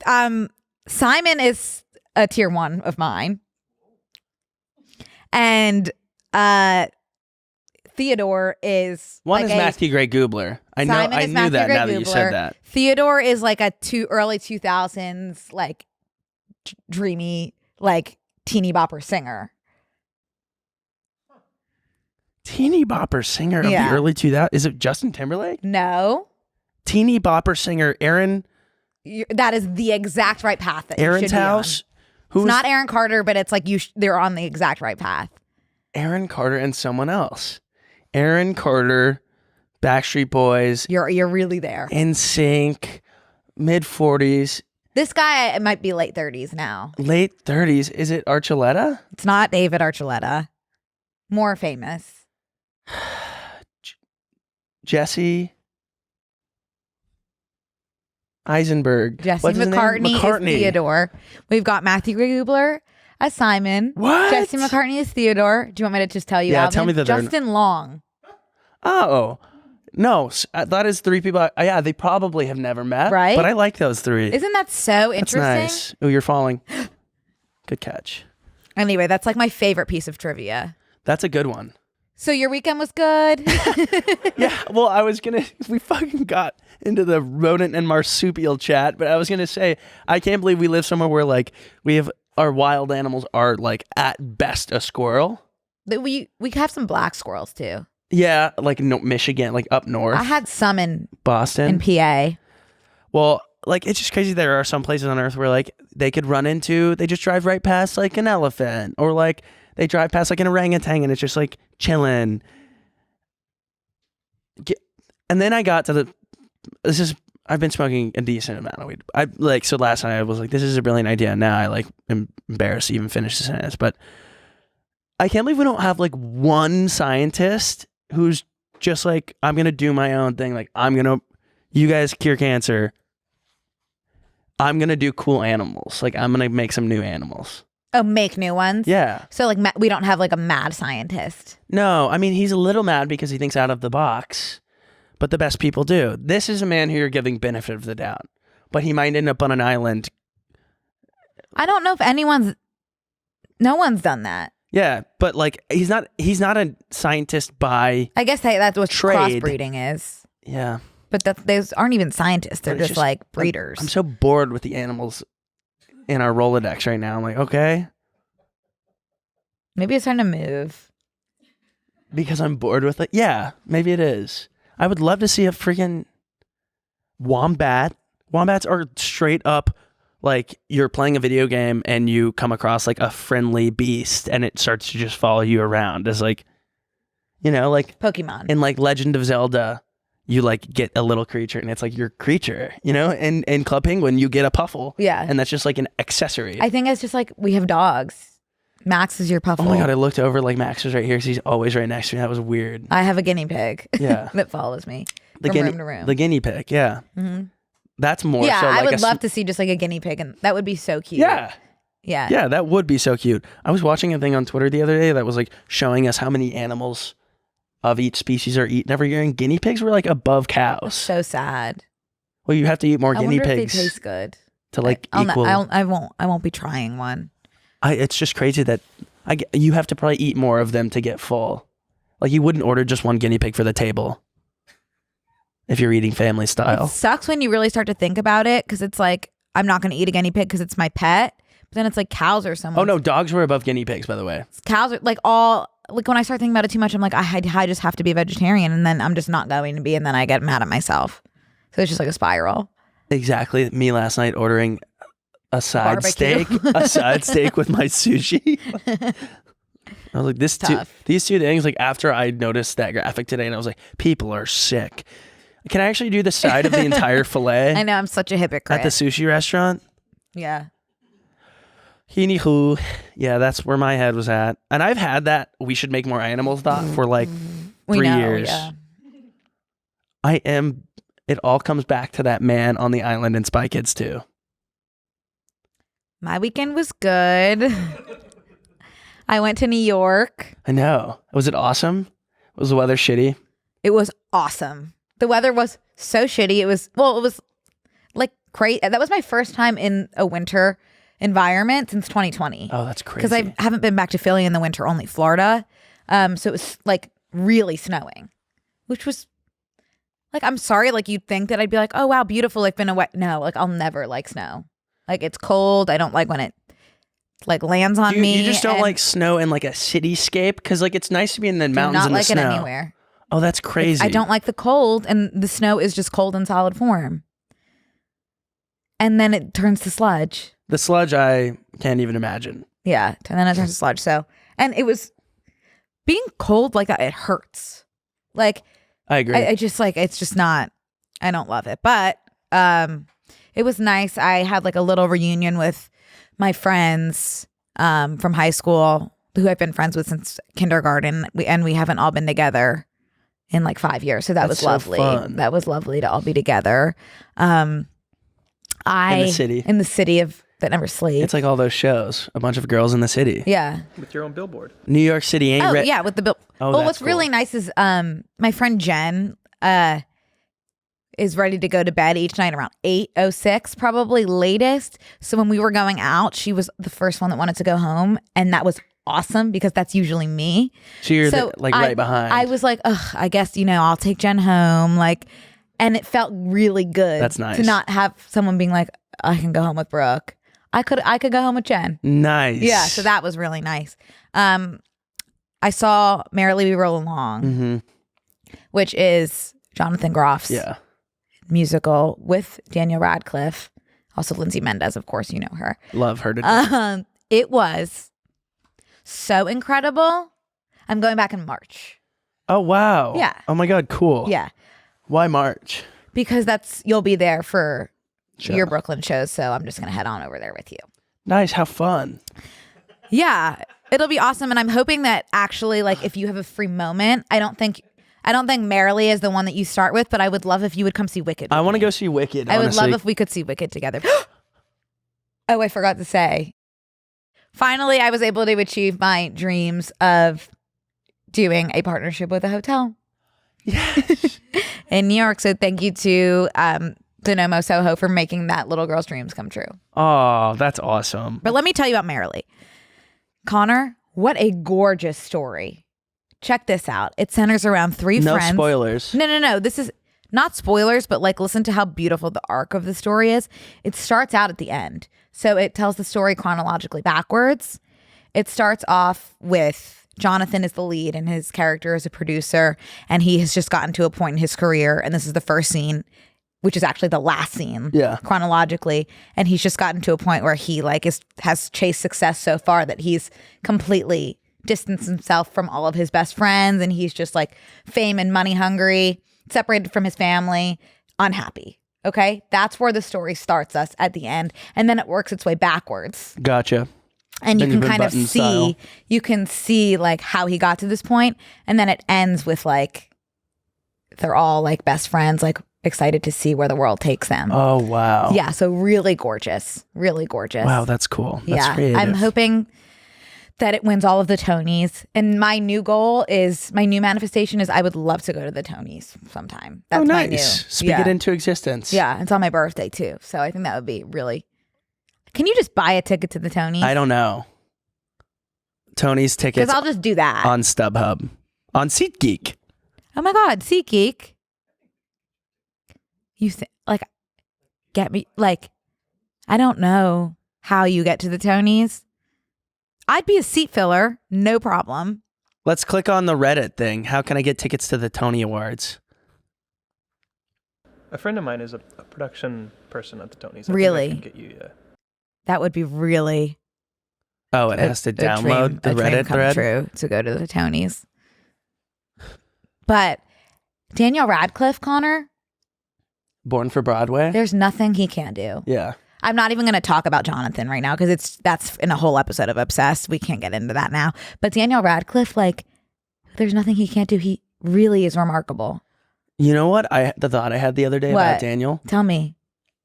Simon is a tier 1 of mine, and Theodore is one like is Matthew Gray Goobler. I knew that now that you said that. Theodore is like a early 2000s like dreamy like teeny bopper singer. Teeny bopper singer of the early 2000s. Is it Justin Timberlake? No. Teeny bopper singer Aaron. That is the exact right path. That Aaron's you should be House. On. It's not Aaron Carter, but it's like they're on the exact right path. Aaron Carter and someone else. Aaron Carter, Backstreet Boys. You're really there. NSYNC, mid 40s. This guy might be late 30s now. Late 30s. Is it Archuleta? It's not David Archuleta. More famous. Jesse Eisenberg. Jesse McCartney is Theodore. We've got Matthew Gray Goobler as Simon. What? Jesse McCartney is Theodore. Do you want me to just tell you? Yeah, Alvin? tell me that. Justin Long. Oh. No, that is 3 people. Yeah, they probably have never met. Right? But I like those 3. Isn't that so interesting? That's nice. Oh, you're falling. Good catch. Anyway, that's like my favorite piece of trivia. That's a good one. So your weekend was good? Yeah, well, we fucking got into the rodent and marsupial chat, but I was going to say, I can't believe we live somewhere where like our wild animals are like at best a squirrel. We have some black squirrels too. Yeah, like Michigan, like up north. I had some in Boston. In PA. Well, like it's just crazy. There are some places on earth where like they just drive right past like an elephant, or like they drive past like an orangutan and it's just like chilling. And then I got to I've been smoking a decent amount of weed. So last night I was like, this is a brilliant idea. Now I like am embarrassed to even finish the sentence, but I can't believe we don't have like one scientist who's just like, I'm going to do my own thing. Like you guys cure cancer. I'm going to do cool animals. Like I'm going to make some new animals. Oh, make new ones? Yeah. So like we don't have like a mad scientist. No, I mean, he's a little mad because he thinks out of the box, but the best people do. This is a man who you're giving benefit of the doubt, but he might end up on an island. I don't know if no one's done that. Yeah, but like he's not a scientist by I guess that's what trade. crossbreeding is. Yeah. But those aren't even scientists. They're just like breeders. I'm so bored with the animals in our Rolodex right now. I'm like, okay. Maybe it's time to move. Because I'm bored with it? Yeah, maybe it is. I would love to see a freaking wombat. Wombats are straight up like you're playing a video game and you come across like a friendly beast and it starts to just follow you around as like, like Pokemon. In like Legend of Zelda, you like get a little creature and it's like your creature, and in Club Penguin, you get a Puffle. Yeah. And that's just like an accessory. I think it's just like we have dogs. Max is your Puffle. Oh my God, I looked over like Max was right here because he's always right next to me. That was weird. I have a guinea pig. Yeah. that follows me from room to room. The guinea pig, yeah. Mm-hmm. That's more yeah, so like I would love to see just like a guinea pig, and that would be so cute. Yeah. Yeah. Yeah, that would be so cute. I was watching a thing on Twitter the other day that was like showing us how many animals of each species are eaten every year, and guinea pigs were like above cows. So sad. Well, you have to eat more guinea pigs. pigs. If they taste good. To like equal. I won't be trying one. It's just crazy that you have to probably eat more of them to get full. Like you wouldn't order just one guinea pig for the table if you're eating family style. It sucks when you really start to think about it, because it's like, I'm not going to eat a guinea pig because it's my pet. But then it's like cows or something. Oh no, dogs were above guinea pigs, by the way. Cows are like when I start thinking about it too much, I'm like, I just have to be a vegetarian, and then I'm just not going to be, and then I get mad at myself. So it's just like a spiral. Exactly. Me last night ordering a side Barbecue. steak, a side steak with my sushi. I was like, these two things, like after I noticed that graphic today and I was like, people are sick. Can I actually do the side of the entire filet I know, I'm such a hypocrite. at the sushi restaurant? Yeah. Anywho, yeah, that's where my head was at. And I've had that we should make more animals thought for like 3 years. Yeah. It all comes back to that man on the island in Spy Kids 2. My weekend was good. I went to New York. I know. Was it awesome? Was the weather shitty? It was awesome. The weather was so shitty. It was like great. That was my first time in a winter environment since 2020. Oh, that's crazy. Because I haven't been back to Philly in the winter, only Florida. So it was like really snowing, which was like, I'm sorry, like you'd think that I'd be like, oh wow, beautiful, like been a wet. No, like I'll never like snow. Like it's cold. I don't like when it like lands on me. You just don't like snow in like a cityscape? Because like it's nice to be in the mountains not and the like snow. it anywhere. Oh, that's crazy. I don't like the cold, and the snow is just cold in solid form. And then it turns to sludge. The sludge, I can't even imagine. Yeah, and then it turns to sludge. So, and it was being cold like that. It hurts. Like I agree. I just like it's just not. I don't love it, but it was nice. I had like a little reunion with my friends from high school who I've been friends with since kindergarten. We haven't all been together in like 5 years. So that was so lovely. fun. That was lovely to all be together. In the city. In the city of that never sleeps. It's like all those shows. A bunch of girls in the city. Yeah. With your own billboard. New York City ain't Oh yeah, with the bill. Oh, well, that's what's really cool. nice is my friend Jen is ready to go to bed each night around 8:06, probably latest. So when we were going out, she was the first one that wanted to go home, and that was awesome because that's usually me. So you're right behind. I was like, ugh, I guess I'll take Jen home, like, and it felt really good. That's nice. To not have someone being like, I can go home with Brooke. I could go home with Jen. Nice. Yeah, so that was really nice. I saw Merrily We Roll Along, which is Jonathan Groff's musical with Daniel Radcliffe, also Lindsay Mendez, of course, you know her. Love her to death. It was so incredible. I'm going back in March. Oh, wow. Yeah. Oh, my God. Cool. Yeah. Why March? Because you'll be there for your Brooklyn shows, so I'm just going to head on over there with you. Nice. How fun. Yeah. It'll be awesome, and I'm hoping that actually, like, if you have a free moment, I don't think Merrily is the one that you start with, but I would love if you would come see Wicked. I want to go see Wicked, I would honestly. love if we could see Wicked together. Oh, I forgot to say. Finally, I was able to achieve my dreams of doing a partnership with a hotel. Yes. In New York. So thank you to Denomo Soho for making that little girl's dreams come true. Oh, that's awesome. But let me tell you about Merrily. Connor, what a gorgeous story. Check this out. It centers around three friends. No spoilers. No. This is not spoilers, but like listen to how beautiful the arc of the story is. It starts out at the end. So it tells the story chronologically backwards. It starts off with Jonathan is the lead and his character is a producer, and he has just gotten to a point in his career, and this is the first scene, which is actually the last scene chronologically, and he's just gotten to a point where he like has chased success so far that he's completely distanced himself from all of his best friends, and he's just like fame and money hungry, separated from his family, unhappy. Okay, that's where the story starts us at the end, and then it works its way backwards. Gotcha. And you can Benjamin kind of Button see, style. you can see like how he got to this point, and then it ends with like they're all like best friends, like excited to see where the world takes them. Oh, wow. Yeah, so really gorgeous, really gorgeous. Wow, that's cool. That's yeah, creative. I'm hoping that it wins all of the Tonys. And my new manifestation is I would love to go to the Tonys sometime. That's my new. Speak it into existence. Yeah, it's on my birthday too. So I think that would be really. Can you just buy a ticket to the Tonys? I don't know. Tony's tickets Because I'll just do that. on StubHub. On SeatGeek. Oh my God, SeatGeek. You think get me I don't know how you get to the Tonys. I'd be a seat filler, no problem. Let's click on the Reddit thing. How can I get tickets to the Tony Awards? A friend of mine is a production person at the Tonys. I think I Really? can get you, That would be really Oh, it has to download the a dream Reddit come thread. true to go to the Tonys. But Daniel Radcliffe, Connor, Born for Broadway. there's nothing he can't do. Yeah. I'm not even going to talk about Jonathan right now because that's in a whole episode of Obsessed. We can't get into that now. But Daniel Radcliffe, like, there's nothing he can't do. He really is remarkable. You know what? The thought I had the other day What? about Daniel. Tell me.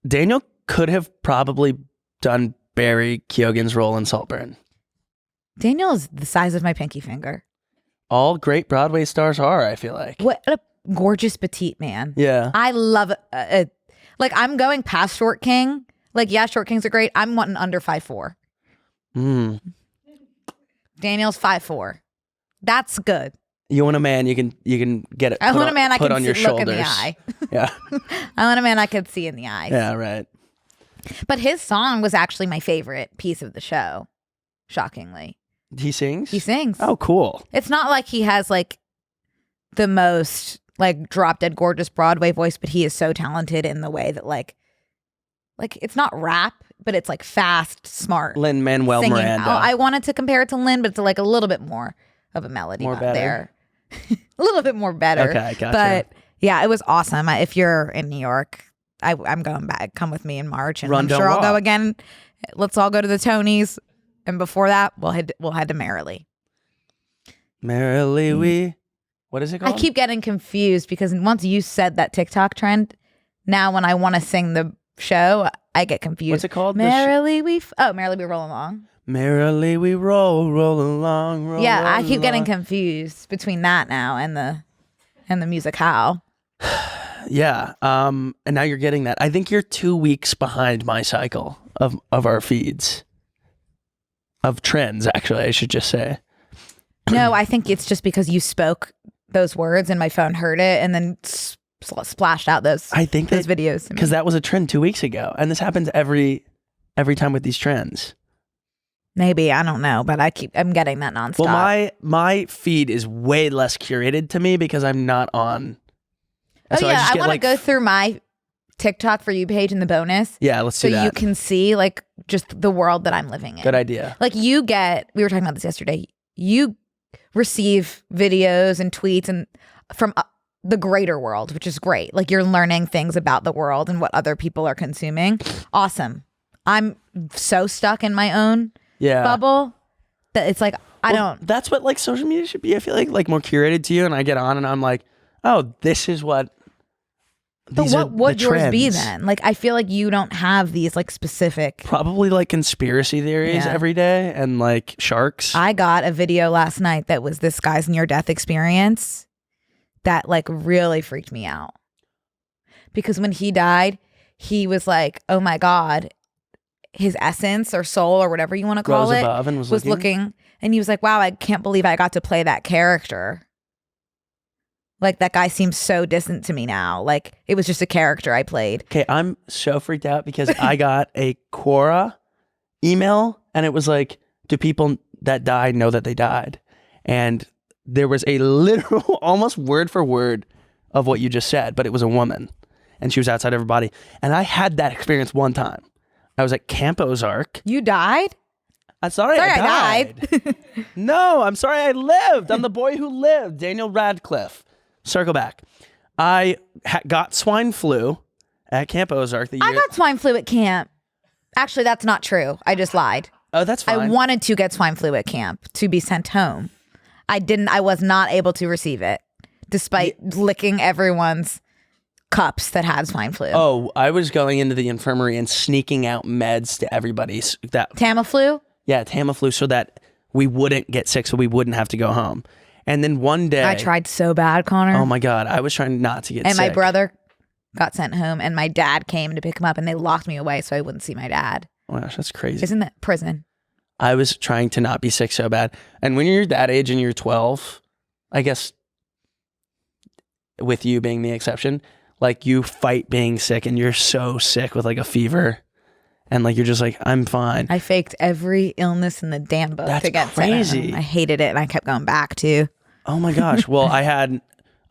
Daniel could have probably done Barry Keoghan's role in Saltburn. Daniel is the size of my pinky finger. All great Broadway stars are, I feel like. What a gorgeous petite man. Yeah. I love it. Like, I'm going past Short King. Like, yeah, Short Kings are great. I'm wanting under 5'4". Mm. Daniel's 5'4". That's good. You want a man you can get it. I want a man I put can on your look in shoulders. the eye. Yeah. I want a man I could see in the eyes. Yeah. Right. But his song was actually my favorite piece of the show. Shockingly, He sings. he sings. Oh, cool. It's not like he has like the most like drop dead gorgeous Broadway voice, but he is so talented in the way that like it's not rap, but it's like fast, smart. Lin-Manuel singing. Miranda. Oh, I wanted to compare it to Lin, but it's like a little bit more of a melody More better? there. A little bit more better. Okay, gotcha. But yeah, it was awesome. If you're in New York, I'm going back. Come with me in March, and Run, I'm don't sure I'll go walk. again. Let's all go to the Tonys, and before that, we'll head to Merrily. Merrily we. What is it I called? keep getting confused because once you said that TikTok trend, now when I want to sing the show, I get confused. What's it called? Merrily we Merrily we roll along. Merrily we roll along, roll Yeah, I keep getting along. confused between that now and the musicale. Yeah. And now you're getting that. I think you're 2 weeks behind my cycle of our feeds. Of trends, actually, I should just say. No, I think it's just because you spoke those words and my phone heard it and then splashed out those I think those videos. to me. because that was a trend 2 weeks ago, and this happens every time with these trends. Maybe, I don't know, but I'm getting that nonstop. Well, my feed is way less curated to me because I'm not on. Oh so yeah, just I get, want to like, go through my TikTok for you page in the bonus. Yeah, let's so do that. you can see like just the world that I'm living in. Good idea. Like we were talking about this yesterday. You receive videos and tweets and from the greater world, which is great. Like you're learning things about the world and what other people are consuming. Awesome. I'm so stuck in my own bubble that it's like I don't. That's what like social media should be. I feel like more curated to you, and I get on and I'm like, oh, this is what. But These what are would the yours be trends. then? Like I feel like you don't have these like specific. Probably like conspiracy theories Yeah. every day and like sharks. I got a video last night that was this guy's near-death experience that like really freaked me out. Because when he died, he was like, oh my God, his essence or soul or whatever you want to call Rose it above and was looking. And he was like, wow, I can't believe I got to play that character. Like that guy seems so distant to me now. Like it was just a character I played. Okay, I'm so freaked out because I got a Quora email and it was like, do people that died know that they died? And there was a literal, almost word for word of what you just said, but it was a woman and she was outside of her body. And I had that experience one time. I was at Camp Ozark. You died? I'm sorry, Sorry, I I died. No, I'm sorry I lived. I'm the boy who lived. Daniel Radcliffe. Circle back. I got swine flu at Camp Ozark the year. I got swine flu at camp. Actually, that's not true. I just lied. Oh, that's fine. I wanted to get swine flu at camp to be sent home. I was not able to receive it despite licking everyone's cups that had swine flu. Oh, I was going into the infirmary and sneaking out meds to everybody. Tamiflu? Yeah, Tamiflu, so that we wouldn't get sick, so we wouldn't have to go home. And then one day, I tried so bad, Connor. Oh my God, I was trying not to get and sick. my brother got sent home and my dad came to pick him up and they locked me away so I wouldn't see my dad. Oh my gosh, that's crazy. Isn't that prison? I was trying to not be sick so bad. And when you're that age and you're 12, I guess with you being the exception, like you fight being sick and you're so sick with like a fever and like you're just like, I'm fine. I faked every illness in the damn book That's to get sent crazy. home. I hated it and I kept going back too. Oh my gosh. Well, I had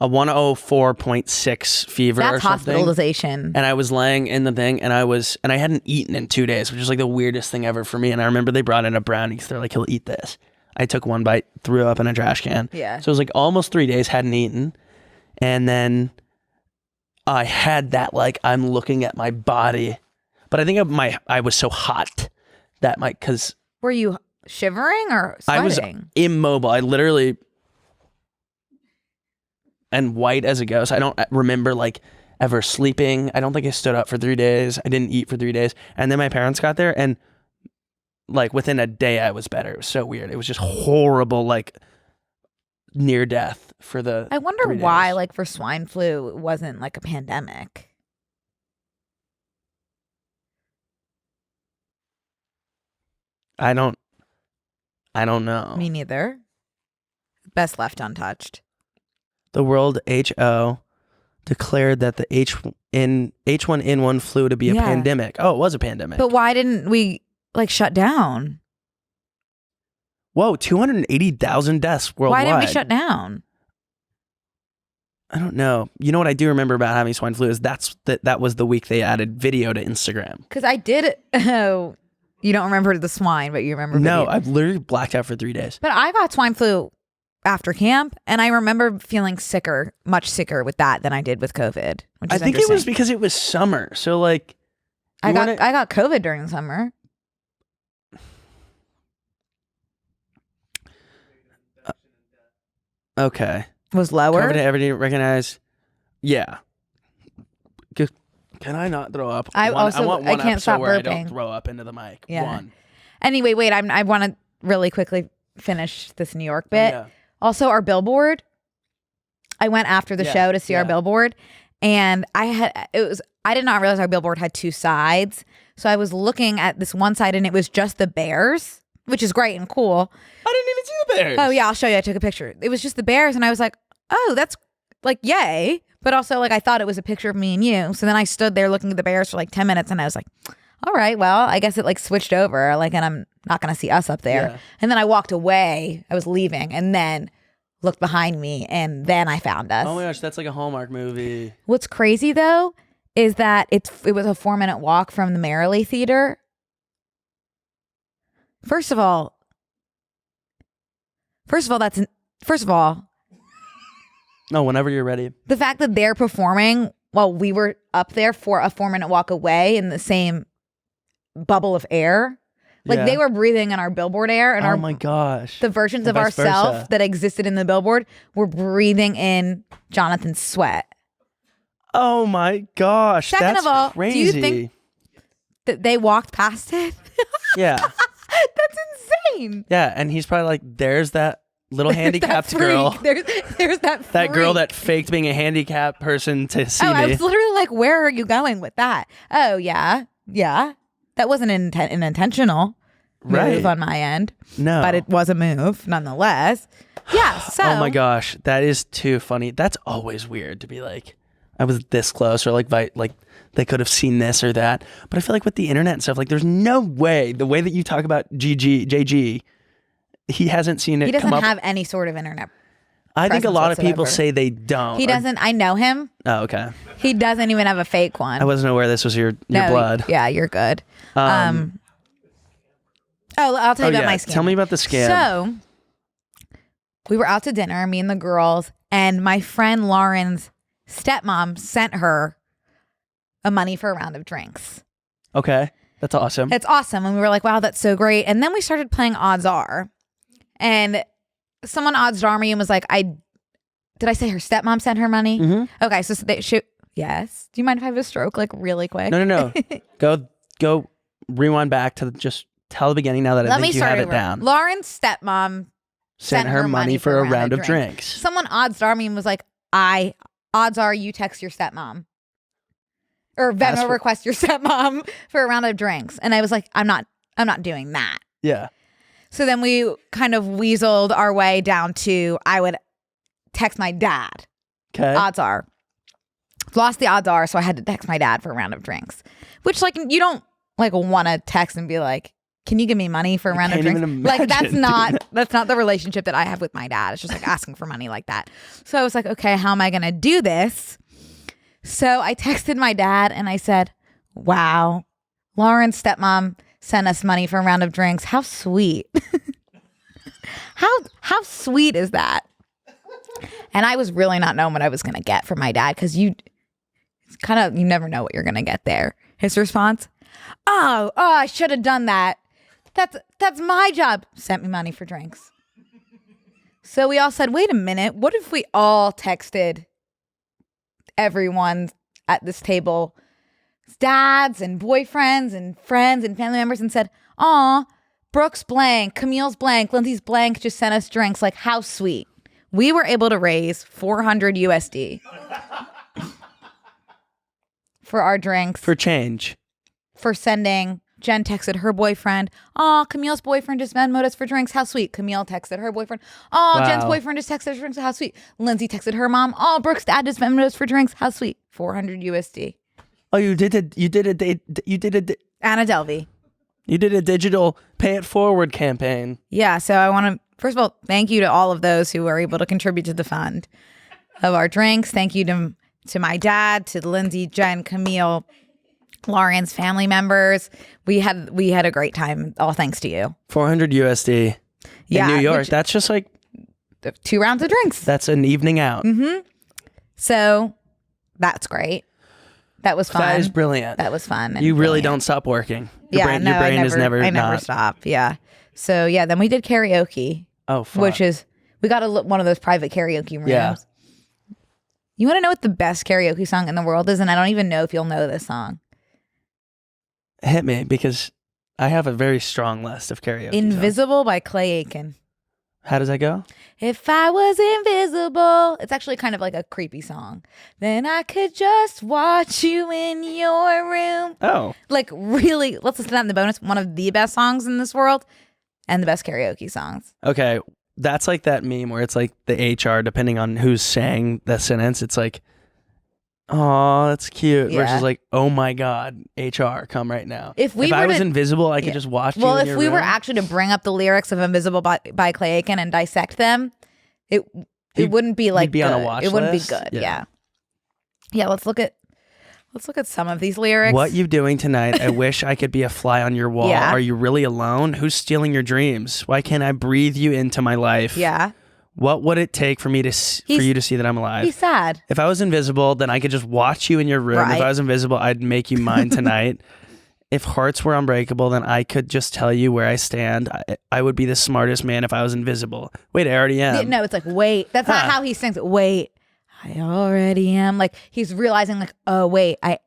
a 104.6 fever or That's something. hospitalization. And I was laying in the thing, and I hadn't eaten in 2 days, which is like the weirdest thing ever for me. And I remember they brought in a brownie because they're like, he'll eat this. I took one bite, threw up in a trash can. Yeah. So it was like almost 3 days, hadn't eaten. And then I had that, like, I'm looking at my body. But I think I was so hot that because Were you shivering or I was sweating? immobile. I literally, and white as a ghost. I don't remember like ever sleeping. I don't think I stood up for 3 days. I didn't eat for 3 days. And then my parents got there, and like within a day I was better. It was so weird. It was just horrible, like near death for the I wonder 3 why, days. like for swine flu, it wasn't like a pandemic. I don't know. Me neither. Best left untouched. The World HO declared that the H1N1 flu to be a Yeah. pandemic. Oh, it was a pandemic. But why didn't we like shut down? Whoa, 280,000 deaths worldwide. Why didn't we shut down? I don't know. You know what I do remember about having swine flu is that was the week they added video to Instagram. Because I did. Oh, you don't remember the swine, but you remember. No, video. I've literally blacked out for 3 days. But I got swine flu after camp, and I remember feeling sicker, much sicker with that than I did with COVID. Which I is think it was interesting. because it was summer. So like, I you got wanna- I got COVID during the summer. okay. Was lower. COVID, everything recognized. Yeah. Can I not throw up? I want also- one I can't episode stop where I burping. don't throw up into the mic. Yeah. One. Anyway, wait. I want to really quickly finish this New York bit. Yeah. Also, our billboard. I went after the Yeah, show to see our yeah. billboard, and I did not realize our billboard had two sides. So I was looking at this one side, and it was just the bears, which is great and cool. I didn't even see the bears. Oh yeah, I'll show you. I took a picture. It was just the bears, and I was like, oh, that's like yay. But also like I thought it was a picture of me and you. So then I stood there looking at the bears for like 10 minutes, and I was like, all right, well, I guess it like switched over, like, and I'm not gonna see us up there. Yeah. And then I walked away. I was leaving, and then looked behind me, and then I found us. Oh my gosh, that's like a Hallmark movie. What's crazy though is that it was a 4-minute walk from the Merrily Theater. First of all, No, whenever you're ready. the fact that they're performing while we were up there for a 4-minute walk away in the same bubble of air, like Yeah. they were breathing in our billboard air, and Oh our my gosh. the versions And of vice ourselves versa. that existed in the billboard were breathing in Jonathan's sweat. Oh my gosh. Second that's of all, do crazy. you think that they walked past it? Yeah. That's insane. Yeah. And he's probably like, there's that little handicapped That girl. freak. There's that That girl freak. that faked being a handicapped person to see Oh, I me. was literally like, where are you going with that? Oh, yeah. Yeah. That wasn't an intentional Right. move on my end, No. but it was a move nonetheless. Yeah. So, Oh my gosh. That is too funny. That's always weird to be like, I was this close, or like they could have seen this or that. But I feel like with the internet and stuff, like there's no way, the way that you talk about JG, he hasn't seen it he doesn't come up. have any sort of internet. I think a presence lot of people whatsoever. say they don't. He or- doesn't. I know him. Oh, okay. He doesn't even have a fake one. I wasn't aware this was your No, blood. Yeah, you're good. Oh, I'll tell you about my scam. Tell me about the scam. So we were out to dinner, me and the girls, and my friend Lauren's stepmom sent her a money for a round of drinks. Okay. That's awesome. It's awesome. And we were like, wow, that's so great. And then we started playing Odds Are. And someone odds are me and was like, did I say her stepmom sent her money? Mm-hmm. Okay, so yes. Do you mind if I have a stroke like really quick? No. Go rewind back to just tell the beginning now that I Let me think you start have it over. down. Lauren's stepmom Sent her money for a round of drinks. Someone odds are me and was like, odds are you text your stepmom or Venmo request your stepmom for a round of drinks. And I was like, I'm not doing that. Yeah. So then we kind of weaseled our way down to, I would text my dad. Okay. Odds are. Lost the odds are, so I had to text my dad for a round of drinks. Which like you don't like want to text and be like, can you give me money for a round of can't drinks? even Like that's imagine doing not the relationship that I have with my dad. It's just like asking for money like that. So I was like, okay, how am I going to do this? So I texted my dad and I said, wow, Lauren's stepmom sent us money for a round of drinks. How sweet. How sweet is that? And I was really not knowing what I was going to get from my dad because you never know what you're going to get there. His response, oh, I should have done that. That's my job. Sent me money for drinks. So we all said, wait a minute. What if we all texted everyone at this table, dads and boyfriends and friends and family members, and said, aw, Brooke's blank, Camille's blank, Lindsay's blank just sent us drinks. Like, how sweet. We were able to raise 400 USD for our drinks. For change. For sending. Jen texted her boyfriend. Aw, Camille's boyfriend just Venmo'd us for drinks. How sweet. Camille texted her boyfriend. Aw, Wow. Jen's boyfriend just texted her for drinks. How sweet. Lindsay texted her mom. Aw, Brooke's dad just Venmo'd us for drinks. How sweet. 400 USD. Oh, you did a Anna Delvey. digital pay it forward campaign. Yeah, so I want to, first of all, thank you to all of those who were able to contribute to the fund of our drinks. Thank you to my dad, to Lindsay, Jen, Camille, Lauren's family members. We had a great time, all thanks to you. 400 USD in New York. That's just like 2 rounds of drinks. that's an evening out. Mm-hmm. So that's great. That was fun. That is brilliant. That was fun. and You really brilliant. don't stop working. Yeah, Your brain is never I never not. stop. Yeah. So yeah, then we did karaoke. Oh, fuck. Which is, we got one of those private karaoke rooms. Yeah. You want to know what the best karaoke song in the world is? And I don't even know if you'll know this song. Hit me, because I have a very strong list of karaoke songs. Invisible by Clay Aiken. How does that go? If I was invisible. It's actually kind of like a creepy song. Then I could just watch you in your room. Oh. Like really, let's listen to that in the bonus. One of the best songs in this world and the best karaoke songs. Okay. That's like that meme where it's like the HR, depending on who's saying the sentence, it's like, oh, that's cute. Yeah. Versus like, oh my God, HR, come right now. If I were was to- invisible, I could Yeah. just watch you Well, in if your we were room. actually to bring up the lyrics of Invisible by Clay Aiken and dissect them, it wouldn't be like he'd be on a good. watch It wouldn't list? be good. Yeah. Yeah. Let's look at some of these lyrics. What you doing tonight? I wish I could be a fly on your wall. Yeah. Are you really alone? Who's stealing your dreams? Why can't I breathe you into my life? Yeah. What would it take for me to for you to see that I'm alive? He's sad. If I was invisible, then I could just watch you in your room. If Right. I was invisible, I'd make you mine tonight. If hearts were unbreakable, then I could just tell you where I stand. I would be the smartest man if I was invisible. Wait, I already am. No, it's like, wait. That's not how he sings it. Wait, I already am. Like he's realizing like, oh, wait, I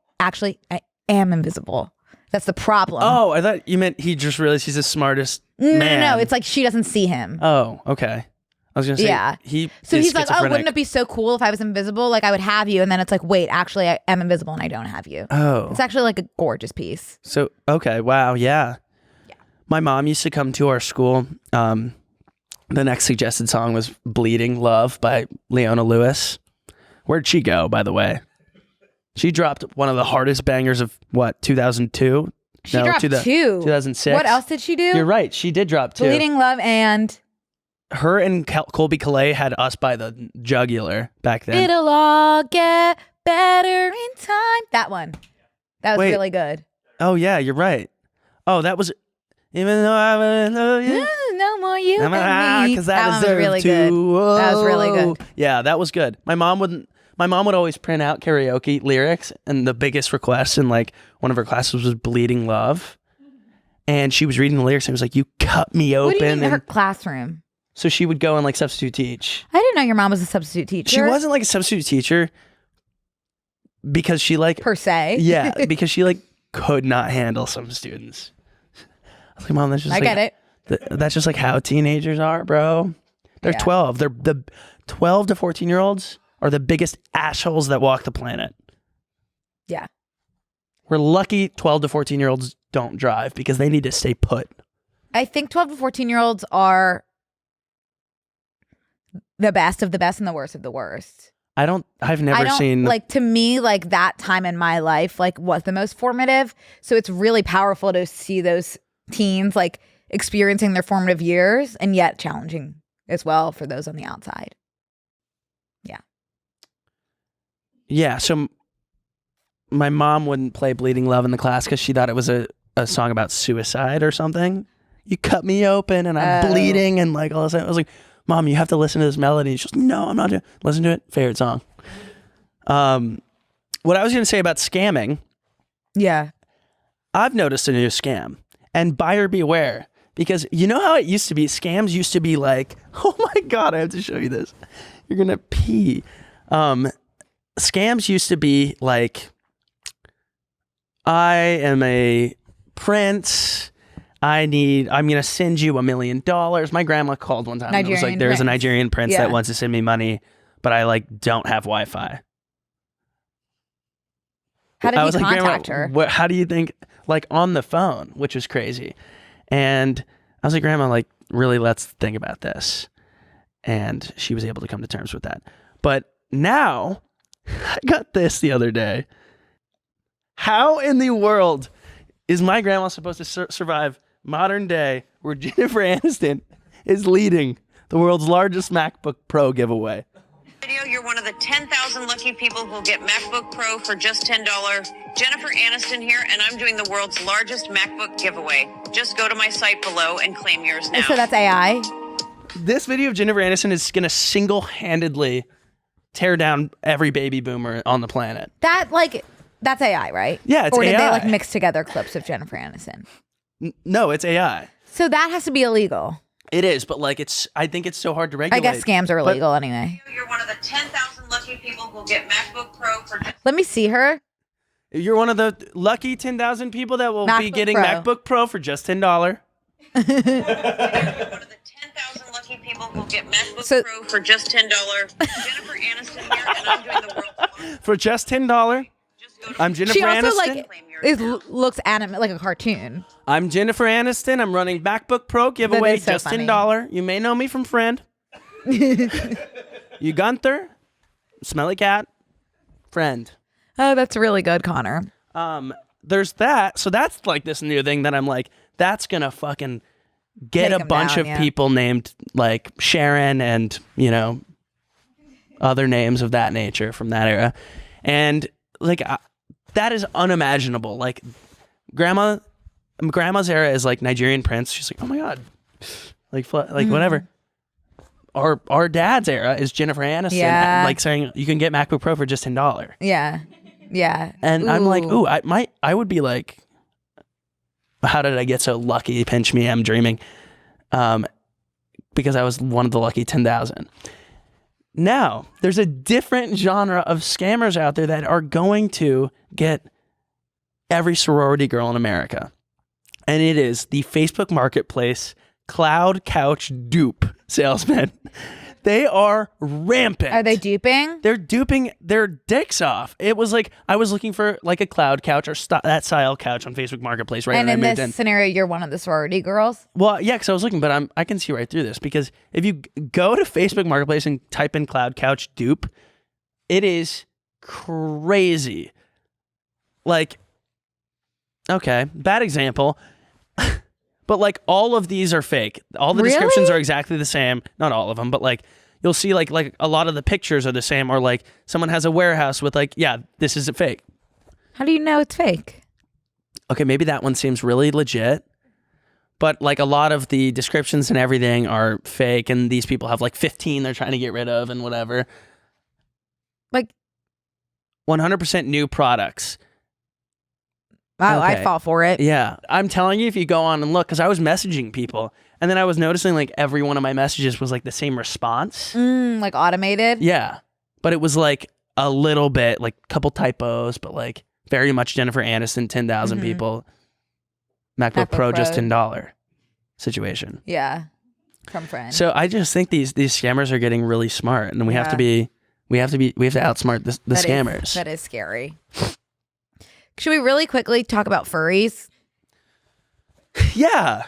am invisible. That's the problem. Oh, I thought you meant he just realized he's the smartest man. No. It's like she doesn't see him. Oh, okay. I was going to say, Yeah. So is he's like, oh, schizophrenic. wouldn't it be so cool if I was invisible? Like I would have you. And then it's like, wait, actually I am invisible and I don't have you. Oh. It's actually like a gorgeous piece. So, okay, wow, yeah. My mom used to come to our school. The next suggested song was Bleeding Love by Leona Lewis. Where'd she go, by the way? She dropped one of the hardest bangers of, what, 2002? She dropped 2006. What else did she do? You're right, she did drop 2. Bleeding Love and Her and Colby Calais had Us by the Jugular back then. It'll all get better in time. That one. That was Wait. really good. Oh, yeah, you're right. Oh, that was... Even though I would love you... No more you and me. Because That I one was deserve really to. good. That was really good. Yeah, that was good. My mom would always print out karaoke lyrics, and the biggest request in like one of her classes was Bleeding Love. And she was reading the lyrics and was like, you cut me open. What do you mean and her classroom? so she would go and like substitute teach. I didn't know your mom was a substitute teacher. She wasn't like a substitute teacher because she like per se. yeah, because she like could not handle some students. I was like, Mom, that's just I like, get it. That's just like how teenagers are, bro. They're Yeah. 12. They're the 12 to 14-year-olds are the biggest assholes that walk the planet. Yeah. We're lucky 12 to 14-year-olds don't drive because they need to stay put. I think 12 to 14-year-olds are the best of the best and the worst of the worst. I've never seen like, to me, like that time in my life like was the most formative. So it's really powerful to see those teens like experiencing their formative years, and yet challenging as well for those on the outside. Yeah, so my mom wouldn't play Bleeding Love in the class because she thought it was a song about suicide or something. You cut me open and I'm bleeding and like all of a sudden I was like, Mom, you have to listen to this melody. She's like, no, I'm not doing it. Listen to it. Favorite song. What I was going to say about scamming. Yeah. I've noticed a new scam, and buyer beware, because you know how it used to be? Scams used to be like, oh my God, I have to show you this. You're going to pee. Scams used to be like, I am a prince. I'm going to send you $1 million. My grandma called one time and it was like, there's a Nigerian prince that wants to send me money, but I like don't have Wi-Fi. How did he contact her? How do you think, like on the phone, which was crazy. And I was like, Grandma, like really, let's think about this. And she was able to come to terms with that. But now I got this the other day. How in the world is my grandma supposed to survive modern day where Jennifer Aniston is leading the world's largest MacBook Pro giveaway? Video, you're one of the 10,000 lucky people who'll get MacBook Pro for just $10. Jennifer Aniston here, and I'm doing the world's largest MacBook giveaway. Just go to my site below and claim yours now. So that's AI? This video of Jennifer Aniston is going to single-handedly tear down every baby boomer on the planet. That's AI, right? Yeah, it's AI. Or did they like mix together clips of Jennifer Aniston? No, it's AI. So that has to be illegal. It is, but like I think it's so hard to regulate. I guess scams are illegal anyway. You're one of the 10,000 lucky people who'll get MacBook Pro for just... Let me see her. You're one of the lucky 10,000 people that will be getting MacBook Pro for just $10. You're one of the 10,000 lucky people who'll get MacBook Pro for just $10. Jennifer Aniston here, and I'm doing the world's largest... For just $10. I'm Jennifer She also Aniston. looks animate like a cartoon. I'm Jennifer Aniston. I'm running MacBook Pro giveaway, so just funny. $10. You may know me from Friend. You Gunther, Smelly Cat, Friend. Oh, that's really good, Connor. There's that. So that's like this new thing that I'm like, that's gonna fucking get Take a bunch down, of people named like Sharon and, you know, other names of that nature from that era. And like, that is unimaginable. Like grandma's era is like Nigerian prince. She's like, oh my God, like whatever. Our dad's era is Jennifer Aniston, like saying you can get MacBook Pro for just $10. Yeah. And I'm like, ooh, I would be like, how did I get so lucky? Pinch me, I'm dreaming. Because I was one of the lucky 10,000. Now, there's a different genre of scammers out there that are going to get every sorority girl in America. And it is the Facebook Marketplace cloud couch dupe salesmen. They are rampant. Are they duping? They're duping their dicks off. It was like, I was looking for like a cloud couch or that style couch on Facebook Marketplace, right? And when in I moved this scenario, you're one of the sorority girls? Well, yeah, because I was looking, but I can see right through this, because if you go to Facebook Marketplace and type in cloud couch dupe, it is crazy. Like, okay, bad example, but like all of these are fake. All the descriptions are exactly the same. Not all of them, but like you'll see like a lot of the pictures are the same, or like someone has a warehouse with like, yeah, this isn't fake. How do you know it's fake? Okay, maybe that one seems really legit, but like a lot of the descriptions and everything are fake, and these people have like 15 they're trying to get rid of and whatever. Like 100% new products. Wow, Okay. I'd fall for it. Yeah, I'm telling you, if you go on and look, because I was messaging people, and then I was noticing like every one of my messages was like the same response. Like automated? Yeah, but it was like a little bit, like a couple typos, but like very much Jennifer Aniston, 10,000 people, MacBook Pro, just $10 situation. Yeah, from friends. So I just think these scammers are getting really smart, and we have to outsmart the scammers. That is scary. Should we really quickly talk about furries? Yeah.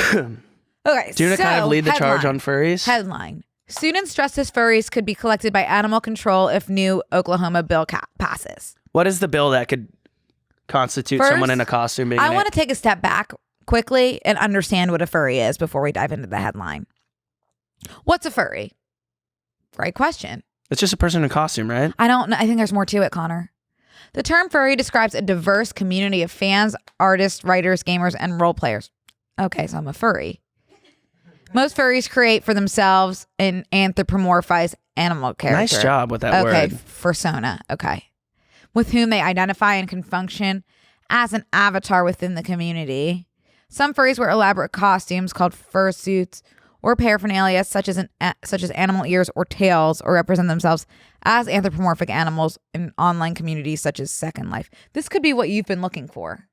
Okay, Do you want to kind of lead the charge on furries? Headline. Students dressed as furries could be collected by animal control if new Oklahoma bill passes. What is the bill that could constitute First, someone in a costume being I want to take a step back quickly and understand what a furry is before we dive into the headline. What's a furry? Great question. It's just a person in a costume, right? I don't know. I think there's more to it, Connor. The term furry describes a diverse community of fans, artists, writers, gamers, and role players. Okay, so I'm a furry. Most furries create for themselves an anthropomorphized animal character. Nice job with that word. Okay, fursona. Okay. With whom they identify and can function as an avatar within the community. Some furries wear elaborate costumes called fursuits or paraphernalia such as animal ears or tails, or represent themselves as anthropomorphic animals in online communities such as Second Life. This could be what you've been looking for.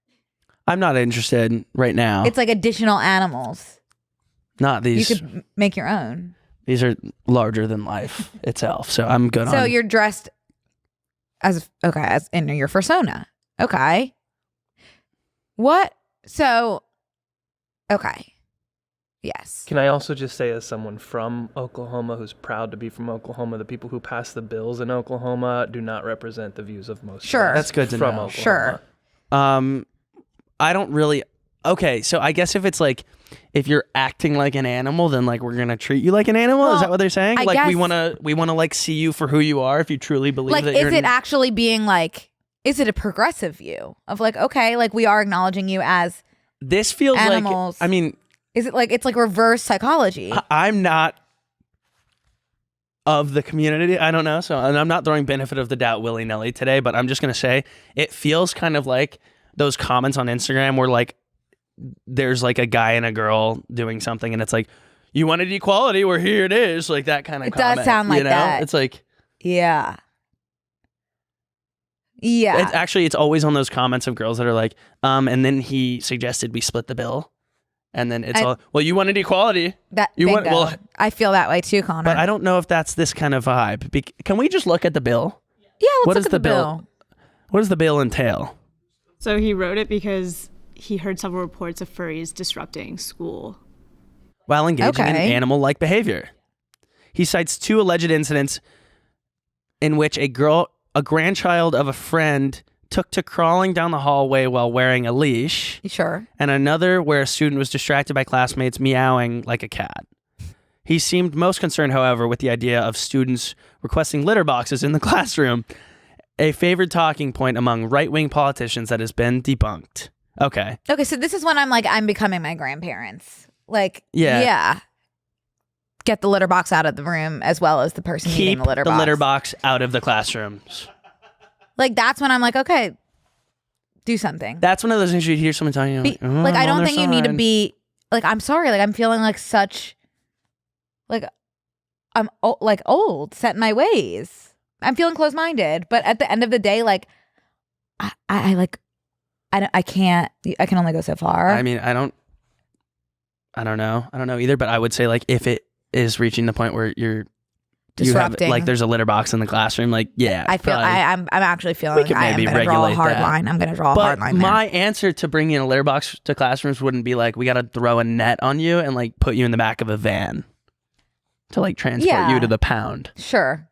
I'm not interested right now. It's like additional animals. Not these. You could make your own. These are larger than life itself, so I'm good on. So you're dressed as in your fursona. Okay. What? So, okay. Yes. Can I also just say, as someone from Oklahoma who's proud to be from Oklahoma, the people who pass the bills in Oklahoma do not represent the views of most. Sure. of us That's good to from know. Oklahoma. Sure. I don't really. Okay, so I guess if it's like, if you're acting like an animal, then like we're gonna treat you like an animal. Well, Is that what they're saying? I Like guess, we wanna like see you for who you are. If you truly believe like, that is you're. it actually being like? Is it a progressive view of like, okay, like we are acknowledging you as This feels animals? like. I mean, is it like it's like reverse psychology? I'm not of the community. I don't know. So, and I'm not throwing benefit of the doubt willy nilly today, but I'm just gonna say it feels kind of like those comments on Instagram where like there's like a guy and a girl doing something, and it's like, you wanted equality, well here it is, like that kind of. It does sound like that. It's like. Yeah. Yeah. It's actually, it's always on those comments of girls that are like, and then he suggested we split the bill. And then it's all, well, you wanted equality. You bingo. well, I feel that way too, Connor. but I don't know if that's this kind of vibe. Can we just look at the bill? Yeah, let's What look is at the the bill. What does the bill entail? So he wrote it because he heard several reports of furries disrupting school. While engaging in Okay. animal-like behavior. He cites 2 alleged incidents in which a grandchild of a friend took to crawling down the hallway while wearing a leash, Sure. and another where a student was distracted by classmates meowing like a cat. He seemed most concerned, however, with the idea of students requesting litter boxes in the classroom, a favored talking point among right-wing politicians that has been debunked. Okay. Okay, so this is when I'm like, I'm becoming my grandparents. Like, Yeah. yeah. Get the litter box out of the room as well as the person eating Keep the litter box. out of the classrooms. Like, that's when I'm like, okay, do something. That's one of those things you hear someone telling you. Be- "Oh, like, I I'm on don't their think you need to side." be, like, I'm sorry. Like, I'm feeling like such, like, I'm like old, set in my ways. I'm feeling closed-minded. But at the end of the day, like, I can't, I can only go so far. I mean, I don't know. I don't know either, but I would say like if it is reaching the point where Disrupting. you have, like there's a litter box in the classroom, like yeah. I feel probably. I'm actually feeling We like could I am maybe going to draw a regulate hard that. line. I'm going to draw a But hard line there. my answer to bringing a litter box to classrooms wouldn't be like we got to throw a net on you and like put you in the back of a van to like transport Yeah. you to the pound. Sure.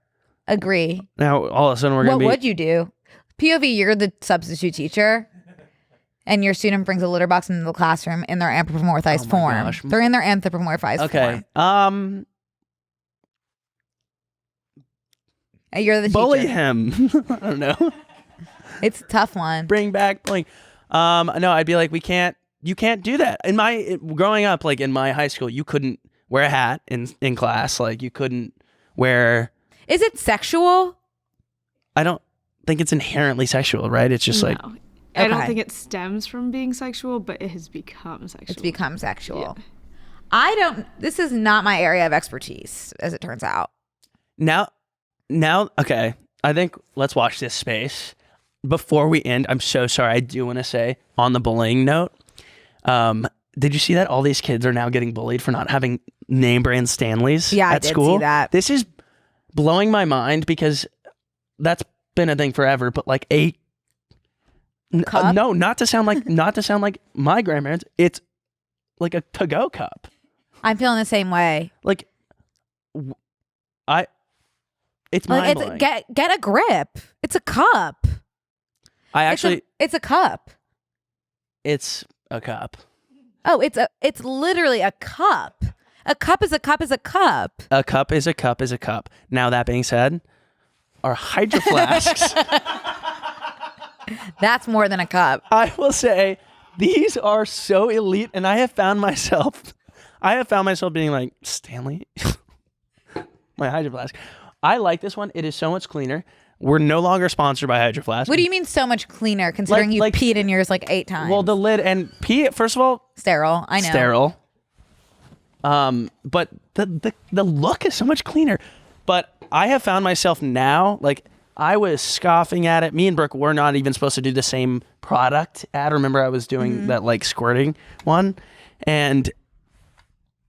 Agree. Now all of a sudden we're gonna What be. would you do? POV, you're the substitute teacher, and your student brings a litter box into the classroom in their anthropomorphized Oh my form. gosh. They're in their anthropomorphized Okay. form. You're the Bully teacher. him. I don't know. It's a tough one. Bring back bullying. No, I'd be like, you can't do that. Growing up, like in my high school, you couldn't wear a hat in class. Like you couldn't wear. Is it sexual? I don't think it's inherently sexual, right? It's just like, No. I don't Okay. think it stems from being sexual, but it has become sexual. It's become sexual. Yeah. This is not my area of expertise, as it turns out. now, okay. I think let's watch this space. Before we end, I'm so sorry. I do want to say on the bullying note, did you see that all these kids are now getting bullied for not having name brand Stanleys Yeah, I at did school? see that. This is blowing my mind because that's been a thing forever. But like Cup? no, not to sound like my grandparents. It's like a to-go cup. I'm feeling the same way. Like it's Like, mind blowing. get a grip. It's a cup. I actually, it's a cup. it's a cup. Oh, it's literally a cup. A cup is a cup is a cup. A cup is a cup is a cup. Now that being said, our hydro flasks, That's more than a cup. I will say, these are so elite, and I have found myself being like, Stanley, my hydro flask. I like this one. It is so much cleaner. We're no longer sponsored by Hydro Flask. What do you mean so much cleaner, considering you peed in yours like 8 times? Well, the lid and pee, first of all, sterile. I know. Sterile. But the look is so much cleaner. But I have found myself now, like, I was scoffing at it. Me and Brooke were not even supposed to do the same product ad. Remember, I was doing that like squirting one, and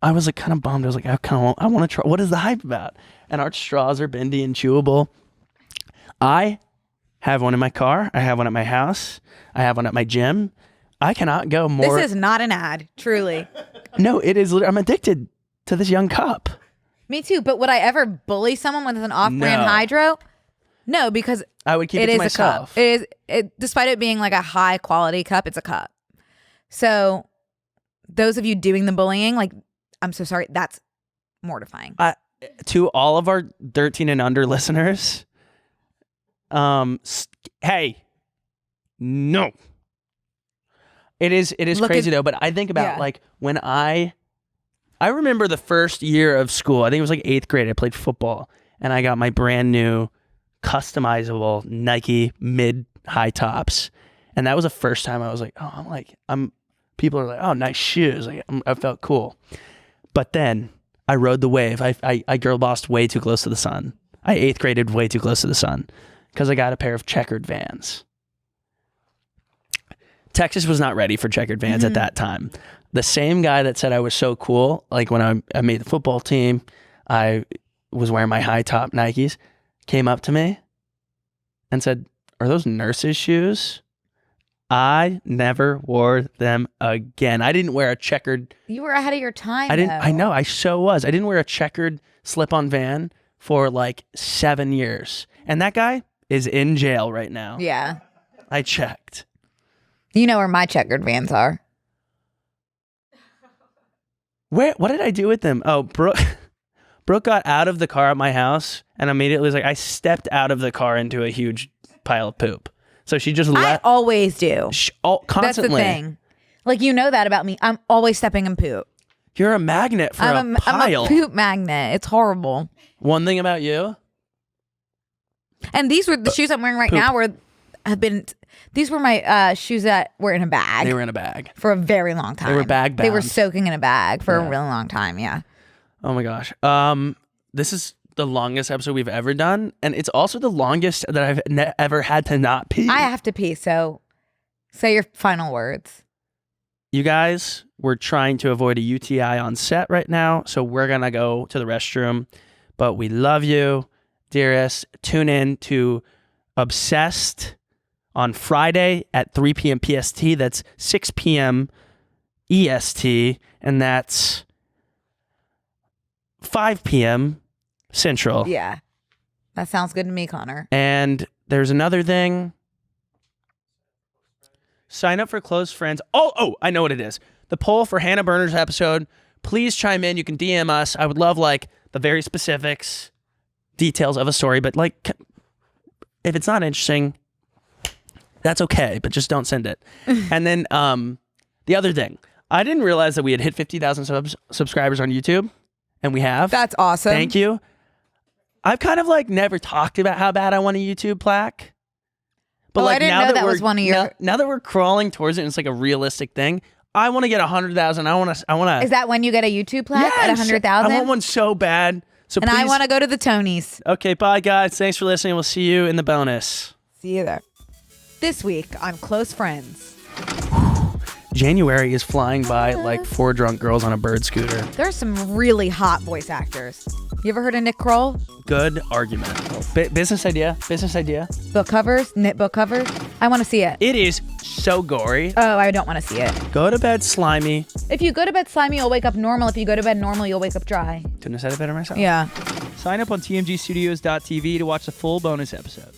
I was like kind of bummed. I was like, I want to try. What is the hype about? And our straws are bendy and chewable. I have one in my car. I have one at my house. I have one at my gym. I cannot go more. This is not an ad, truly. No, it is. I'm addicted to this young cup. Me too. But would I ever bully someone with an off-brand No. hydro? No, because I would keep it to myself. A cup. It is, despite it being like a high quality cup, it's a cup. So those of you doing the bullying, like, I'm so sorry. That's mortifying. To all of our 13 and under listeners, hey, no. It is crazy though, but I think about like when I remember the first year of school, I think it was like 8th grade, I played football and I got my brand new customizable Nike mid-high tops. And that was the first time I was like, people are like, oh, nice shoes. Like, I felt cool. But then I rode the wave. I girl bossed way too close to the sun. I 8th graded way too close to the sun because I got a pair of checkered Vans. Texas was not ready for checkered Vans at that time. The same guy that said I was so cool, like when I made the football team, I was wearing my high top Nikes, came up to me and said, "Are those nurses' shoes?" I never wore them again. I didn't wear a checkered. You were ahead of your time. I know. I so was. I didn't wear a checkered slip-on Van for like 7 years, and that guy is in jail right now. Yeah. I checked. You know where my checkered Vans are. What did I do with them? Oh, Brooke got out of the car at my house and immediately was like, I stepped out of the car into a huge pile of poop. So she just left. I always do. Constantly. That's the thing. Like, you know that about me. I'm always stepping in poop. You're a magnet for a pile. I'm a poop magnet. It's horrible. One thing about you. And these were the shoes I'm wearing right now these were my shoes that were in a bag. They were in a bag. For a very long time. They were bag bound. They were soaking in a bag for a really long time, yeah. Oh my gosh. This is the longest episode we've ever done, and it's also the longest that I've ever had to not pee. I have to pee, so say your final words. You guys, we're trying to avoid a UTI on set right now, so we're gonna go to the restroom. But we love you, dearest. Tune in to Obsessed on Friday at 3 p.m. PST. That's 6 p.m. EST, and that's 5 p.m. Central. Yeah. That sounds good to me, Connor. And there's another thing. Sign up for Close Friends. Oh, I know what it is. The poll for Hannah Berner's episode. Please chime in. You can DM us. I would love like the very specifics, details of a story, but like if it's not interesting, that's okay, but just don't send it. And then the other thing, I didn't realize that we had hit 50,000 subscribers on YouTube, and we have. That's awesome. Thank you. I've kind of like never talked about how bad I want a YouTube plaque. But like I didn't know that was one of your. Now that we're crawling towards it, and it's like a realistic thing. I want to get 100,000. I want to. Is that when you get a YouTube plaque at 100,000? I want one so bad. So and please, I want to go to the Tonys. Okay, bye guys. Thanks for listening. We'll see you in the bonus. See you there. This week on Close Friends. January is flying by like 4 drunk girls on a bird scooter. There are some really hot voice actors. You ever heard of Nick Kroll? Good argument. Business idea. Book covers, knit book covers. I want to see it. It is so gory. Oh, I don't want to see it. Go to bed slimy. If you go to bed slimy, you'll wake up normal. If you go to bed normal, you'll wake up dry. Couldn't have said it better myself. Yeah. Sign up on tmgstudios.tv to watch the full bonus episode.